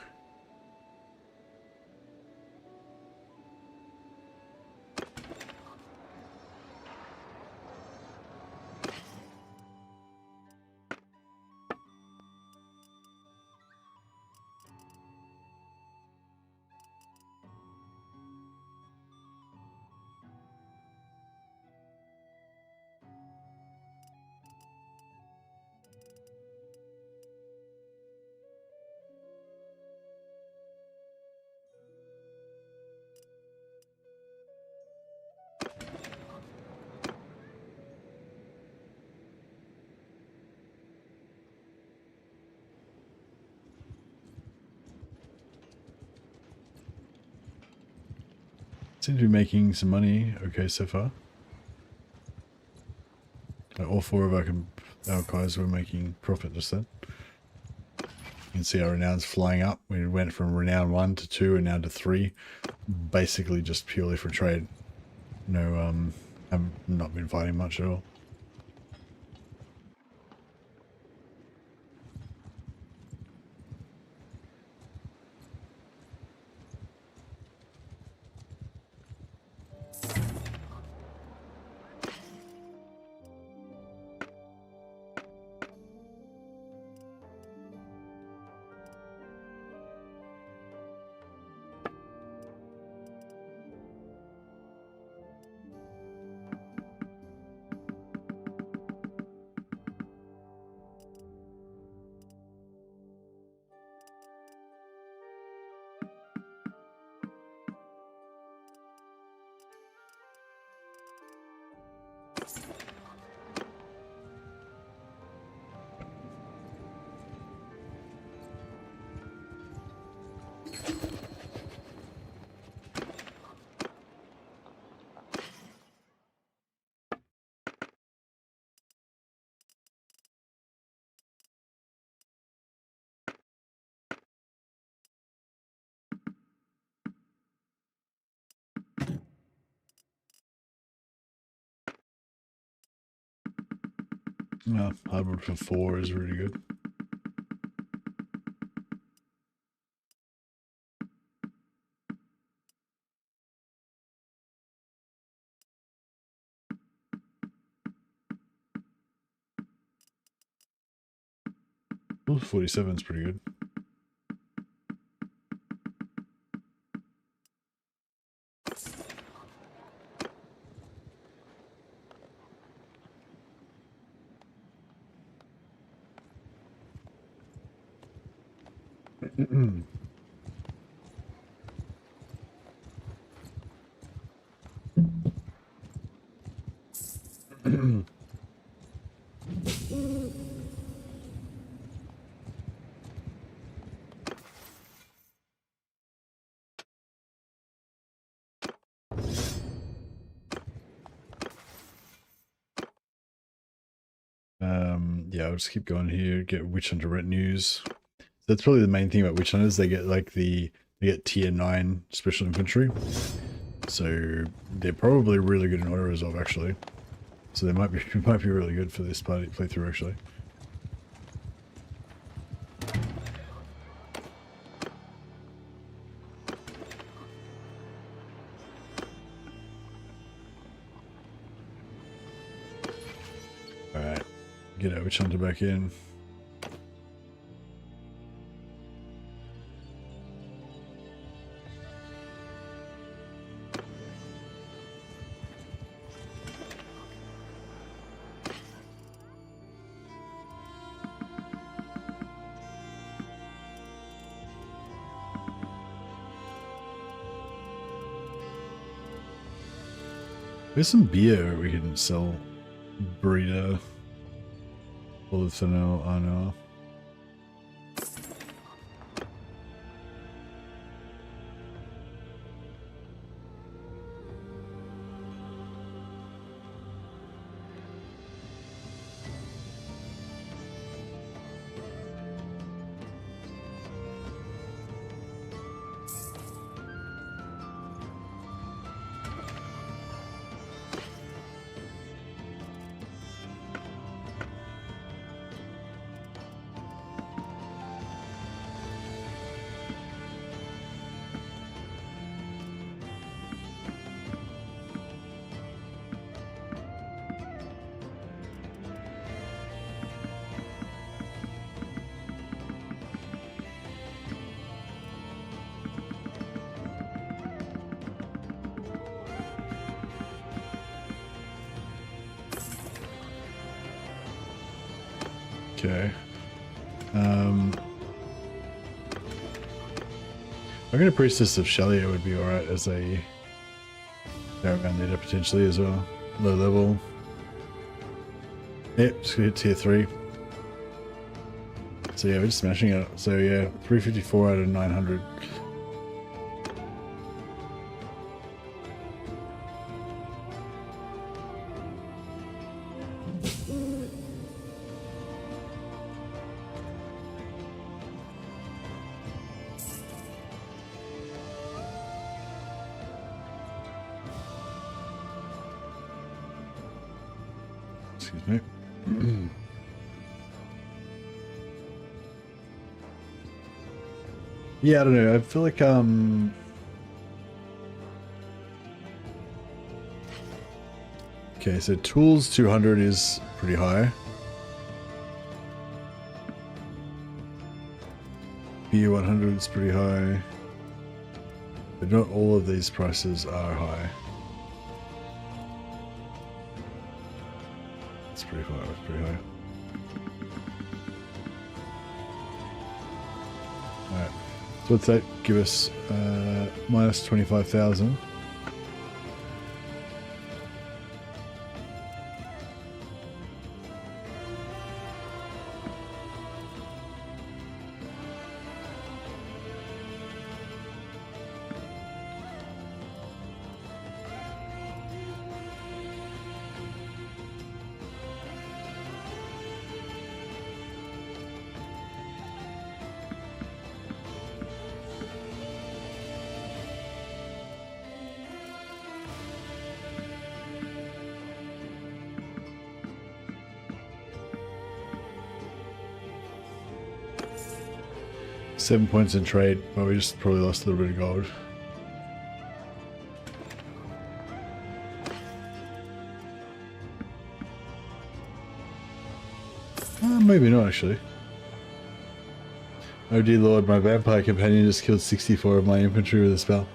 Seem to be making some money okay so far. Like all four of our guys were making profit just then. You can see our renown's flying up. We went from renown 1 to 2 and now to 3. Basically just purely for trade. No, I've not been fighting much at all. Hardwood for 4 is really good. Ooh, 47 is pretty good. Yeah, I'll just keep going here, get Witch Hunter retinues. That's probably the main thing about Witch Hunters. They get like they get tier 9 special infantry. So they're probably really good in auto resolve actually. So they might be really good for this playthrough actually. Alright. Get our witch hunter back in. There's some beer we can sell. Breeder. Olive thinner, I know. Okay. I reckon a Priestess of Shalia would be alright as a caravan leader potentially as well. Low level. Yep, just hit tier 3. So yeah, we're just smashing it. So yeah, 354 out of 900. Excuse me. Yeah, I don't know. I feel like okay, so tools 200 is pretty high. Beer 100 is pretty high. But not all of these prices are high. That's pretty high, that's pretty high. Alright. So what's that give us? Minus 25,000. Seven points in trade, but we just probably lost a little bit of gold. Maybe not actually. Oh dear lord, my vampire companion just killed 64 of my infantry with a spell.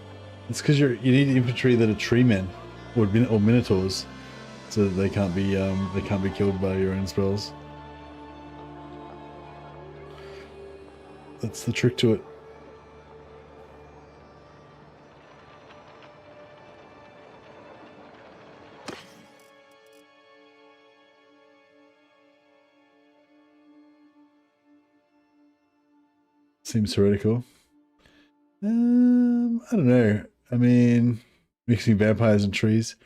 It's because you need infantry that are tree men or minotaurs, so that they can't be killed by your own spells. That's the trick to it. Seems heretical. I don't know. I mean, mixing vampires and trees.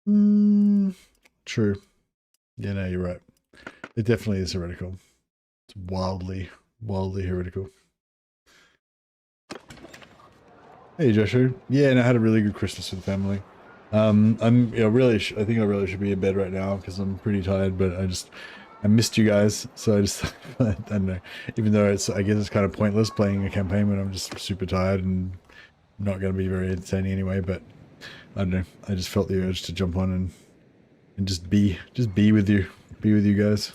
True. Yeah, no, you're right. It definitely is heretical. It's wildly heretical. Hey Joshua. Yeah, and I had a really good Christmas with the family. I think I really should be in bed right now because I'm pretty tired, but I missed you guys, so I just, I don't know. Even though I guess it's kind of pointless playing a campaign when I'm just super tired and not going to be very entertaining anyway, but I don't know. I just felt the urge to jump on and just be with you guys.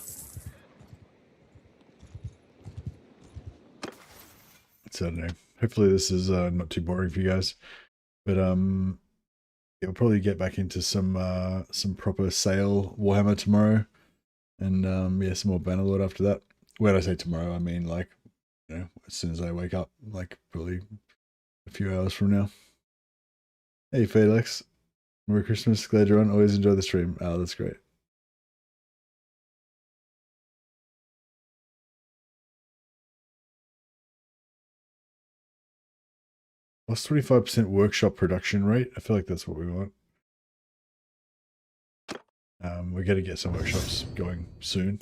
So I don't know. Hopefully this is not too boring for you guys, but yeah, we'll probably get back into some proper sale Warhammer tomorrow, and yeah, some more Bannerlord after that. When I say tomorrow, I mean like, you know, as soon as I wake up, like probably a few hours from now. Hey Felix, Merry Christmas, glad you're on. Always enjoy the stream. Oh, that's great. Plus 25% workshop production rate. I feel like that's what we want. We're going to get some workshops going soon.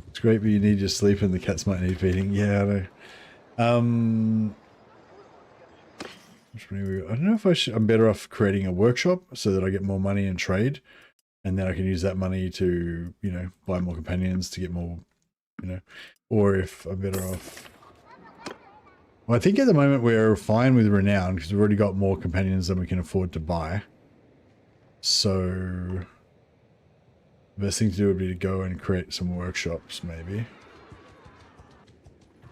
It's great, but you need your sleep and the cats might need feeding. Yeah, I know. I don't know if I'm better off creating a workshop so that I get more money and trade, and then I can use that money to, you know, buy more companions to get more, you know, or if I'm better off. Well, I think at the moment we're fine with renown because we've already got more companions than we can afford to buy. So the best thing to do would be to go and create some workshops, maybe.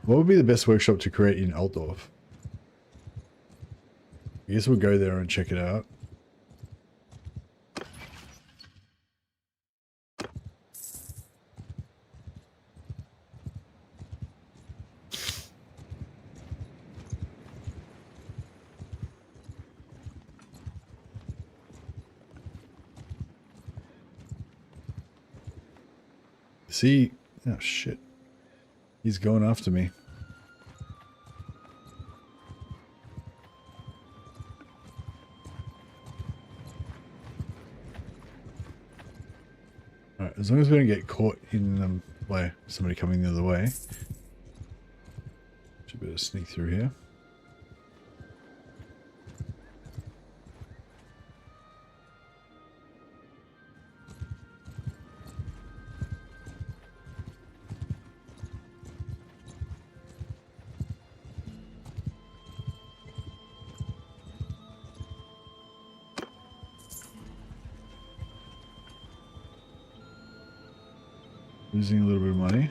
What would be the best workshop to create in Altdorf? I guess we'll go there and check it out. See? Oh, shit. He's going after me. Alright, as long as we don't get caught in by somebody coming the other way. Should be able to sneak through here. Losing a little bit of money.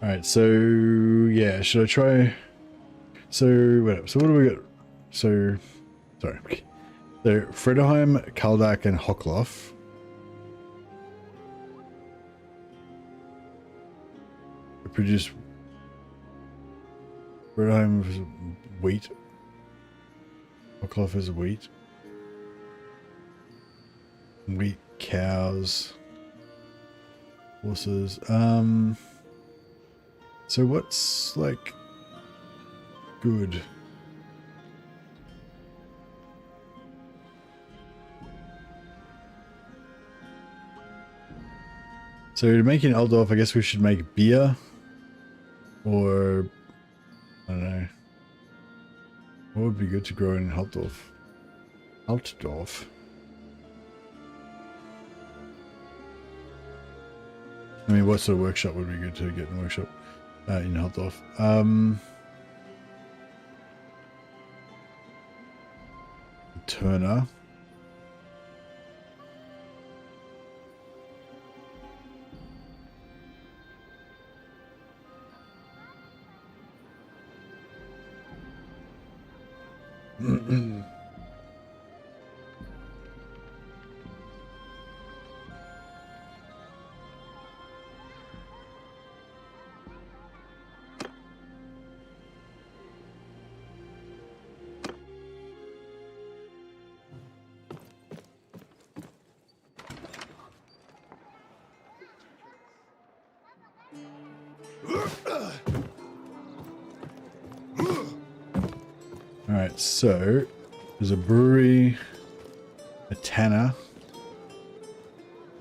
Alright, so yeah, should I try? So what do we got? So sorry. So Fredheim, Kaldak, and Hockloff. Produce Fredheim is wheat. Hockloff is wheat. Wheat, cows, horses. So what's like good? So to make an Eldorf, I guess we should make beer. Or, I don't know. What would be good to grow in Altdorf? Altdorf. I mean, what sort of workshop would be good to get in the workshop in Altdorf? Turner. Alright, so there's a brewery, a tanner,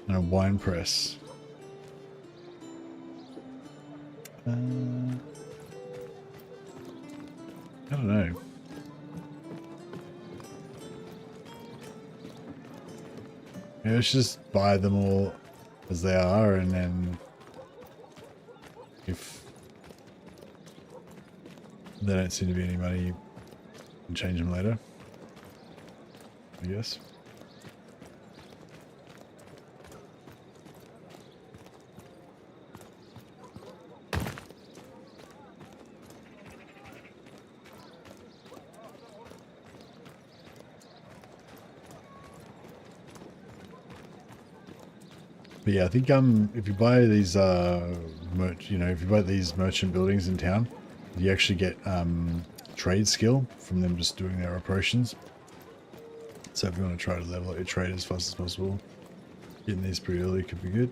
and a wine press. I don't know. Maybe let's just buy them all as they are, and then if there don't seem to be any money, you can change them later, I guess. But yeah, I think if you buy these if you buy these merchant buildings in town, you actually get trade skill from them just doing their operations. So if you want to try to level up your trade as fast as possible, getting these pretty early could be good.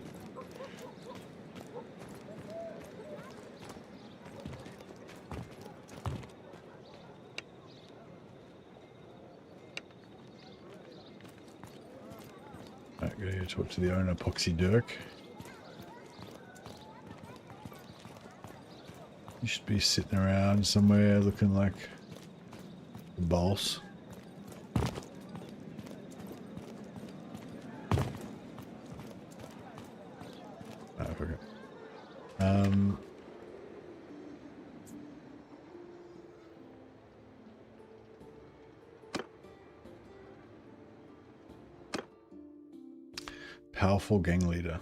Alright, gotta go talk to the owner, Poxy Dirk. You should be sitting around somewhere looking like the boss. Oh, I forgot. Powerful gang leader.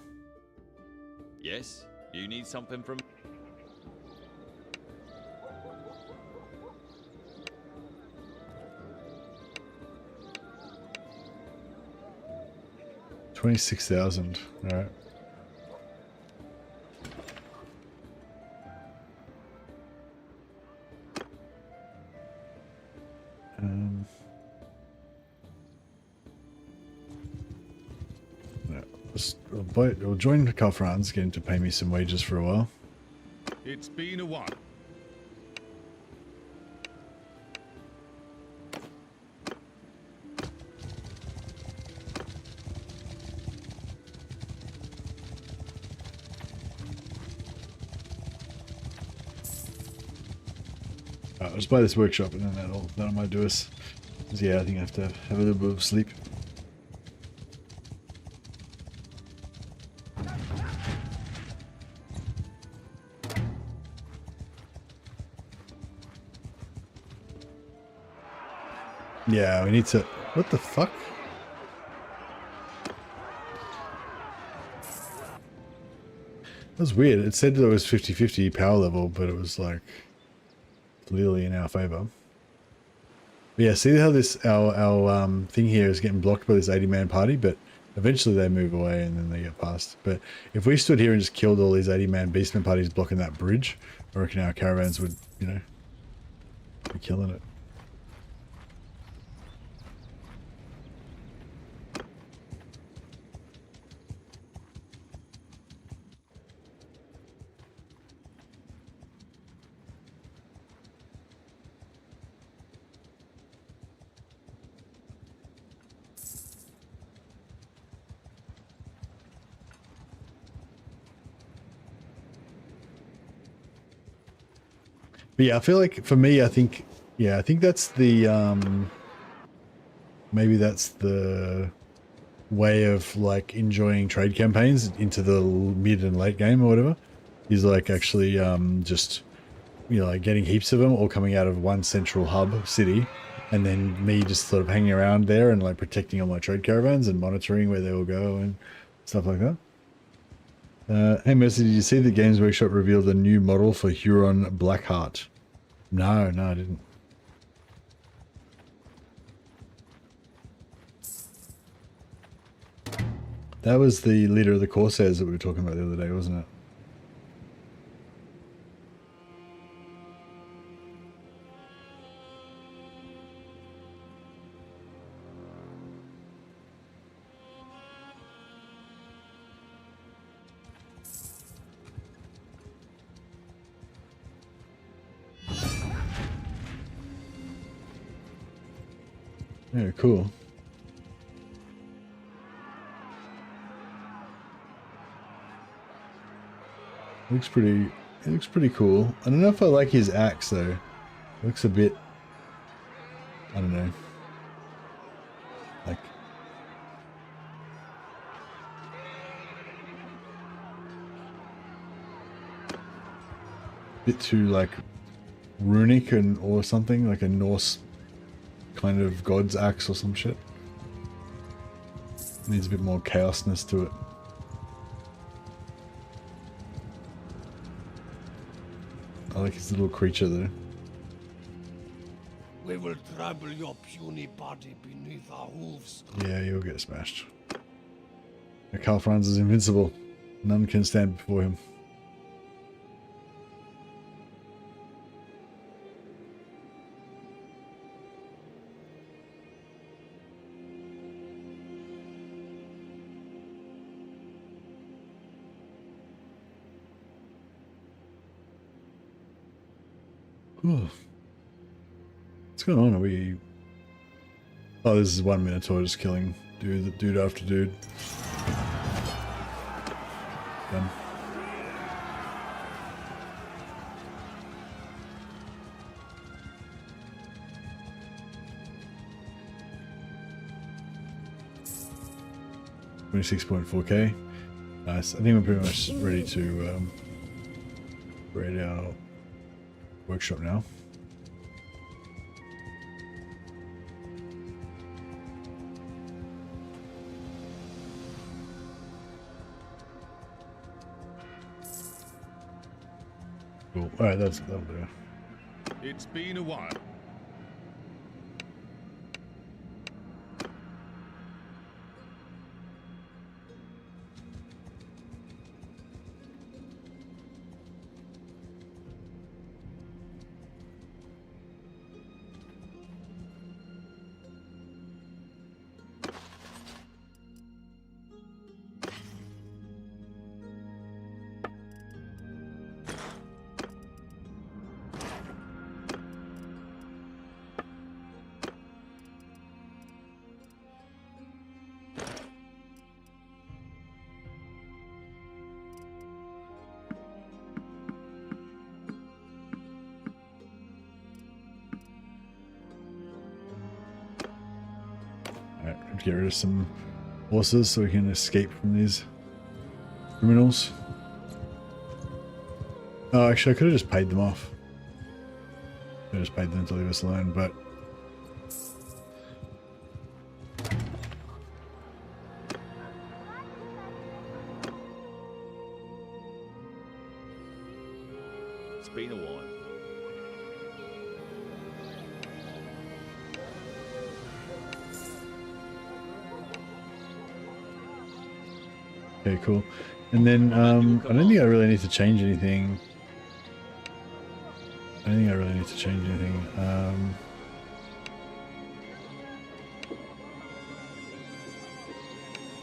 Yes, you need something from...
$26,000. All right. I'll join Kafran's, get him to pay me some wages for a while.
It's been a while.
I'll just buy this workshop and then that might do us. 'Cause yeah, I think I have to have a little bit of sleep. Yeah, we need to... What the fuck? That was weird. It said that it was 50-50 power level, but it was like clearly in our favor. But yeah, see how this our thing here is getting blocked by this 80-man party, but eventually they move away and then they get past. But if we stood here and just killed all these 80-man beastman parties blocking that bridge, I reckon our caravans would, you know, be killing it. But yeah, I feel like for me, I think that's the, maybe that's the way of like enjoying trade campaigns into the mid and late game or whatever, is like actually just, you know, like getting heaps of them all coming out of one central hub city, and then me just sort of hanging around there and like protecting all my trade caravans and monitoring where they will go and stuff like that. Hey Mercy, did you see the Games Workshop revealed a new model for Huron Blackheart? No, I didn't. That was the leader of the Corsairs that we were talking about the other day, wasn't it? Yeah, cool. Looks pretty. It looks pretty cool. I don't know if I like his axe though. It looks a bit. I don't know. Like. Bit too like runic and or something, like a Norse kind of god's axe or some shit. Needs a bit more chaosness to it. I like his little creature though.
We will trample your puny body beneath our hooves.
Yeah, you'll get smashed. Karl Franz is invincible. None can stand before him. Ooh. What's going on? Are we... Oh, this is one Minotaur just killing dude after dude. Done. $26.4k. Nice. I think we're pretty much ready to raid our workshop now. Cool. Alright, that'll do.
It's been a while. Alright, get rid of some horses so we can escape from these criminals. Oh, actually, I could have just paid them off. I just paid them to leave us alone, but...
It's been a while.
Okay, cool. And then, I don't think I really need to change anything.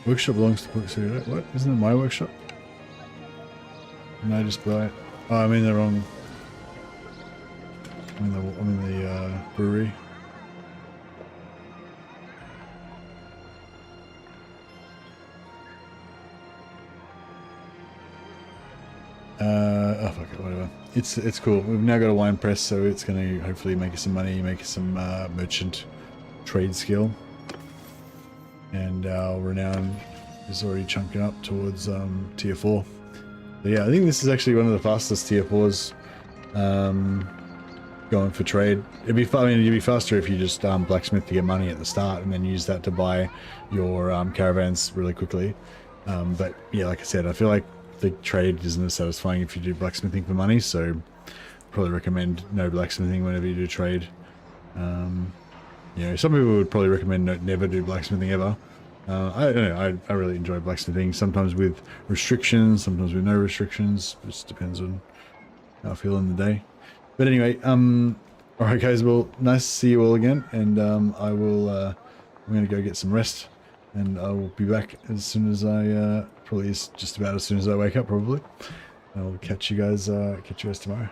Workshop belongs to Book Studio. What? Isn't it my workshop? Can I just buy it? Oh, I'm in the wrong... I'm in the brewery. Oh fuck it, whatever. It's cool. We've now got a wine press, so it's going to hopefully make us some money, make us some merchant trade skill. And our renown is already chunking up towards tier 4. But yeah, I think this is actually one of the fastest tier 4s going for trade. It'd be faster if you just blacksmith to get money at the start and then use that to buy your caravans really quickly. But yeah, like I said, I feel like the trade isn't as satisfying if you do blacksmithing for money, so probably recommend no blacksmithing whenever you do trade. You know, some people would probably recommend never do blacksmithing ever. I don't know, I really enjoy blacksmithing, sometimes with restrictions, sometimes with no restrictions. It just depends on how I feel in the day. But anyway, alright guys, well, nice to see you all again, and I'm going to go get some rest, and I will be back as soon as I, probably just about as soon as I wake up, probably. I'll catch you guys tomorrow.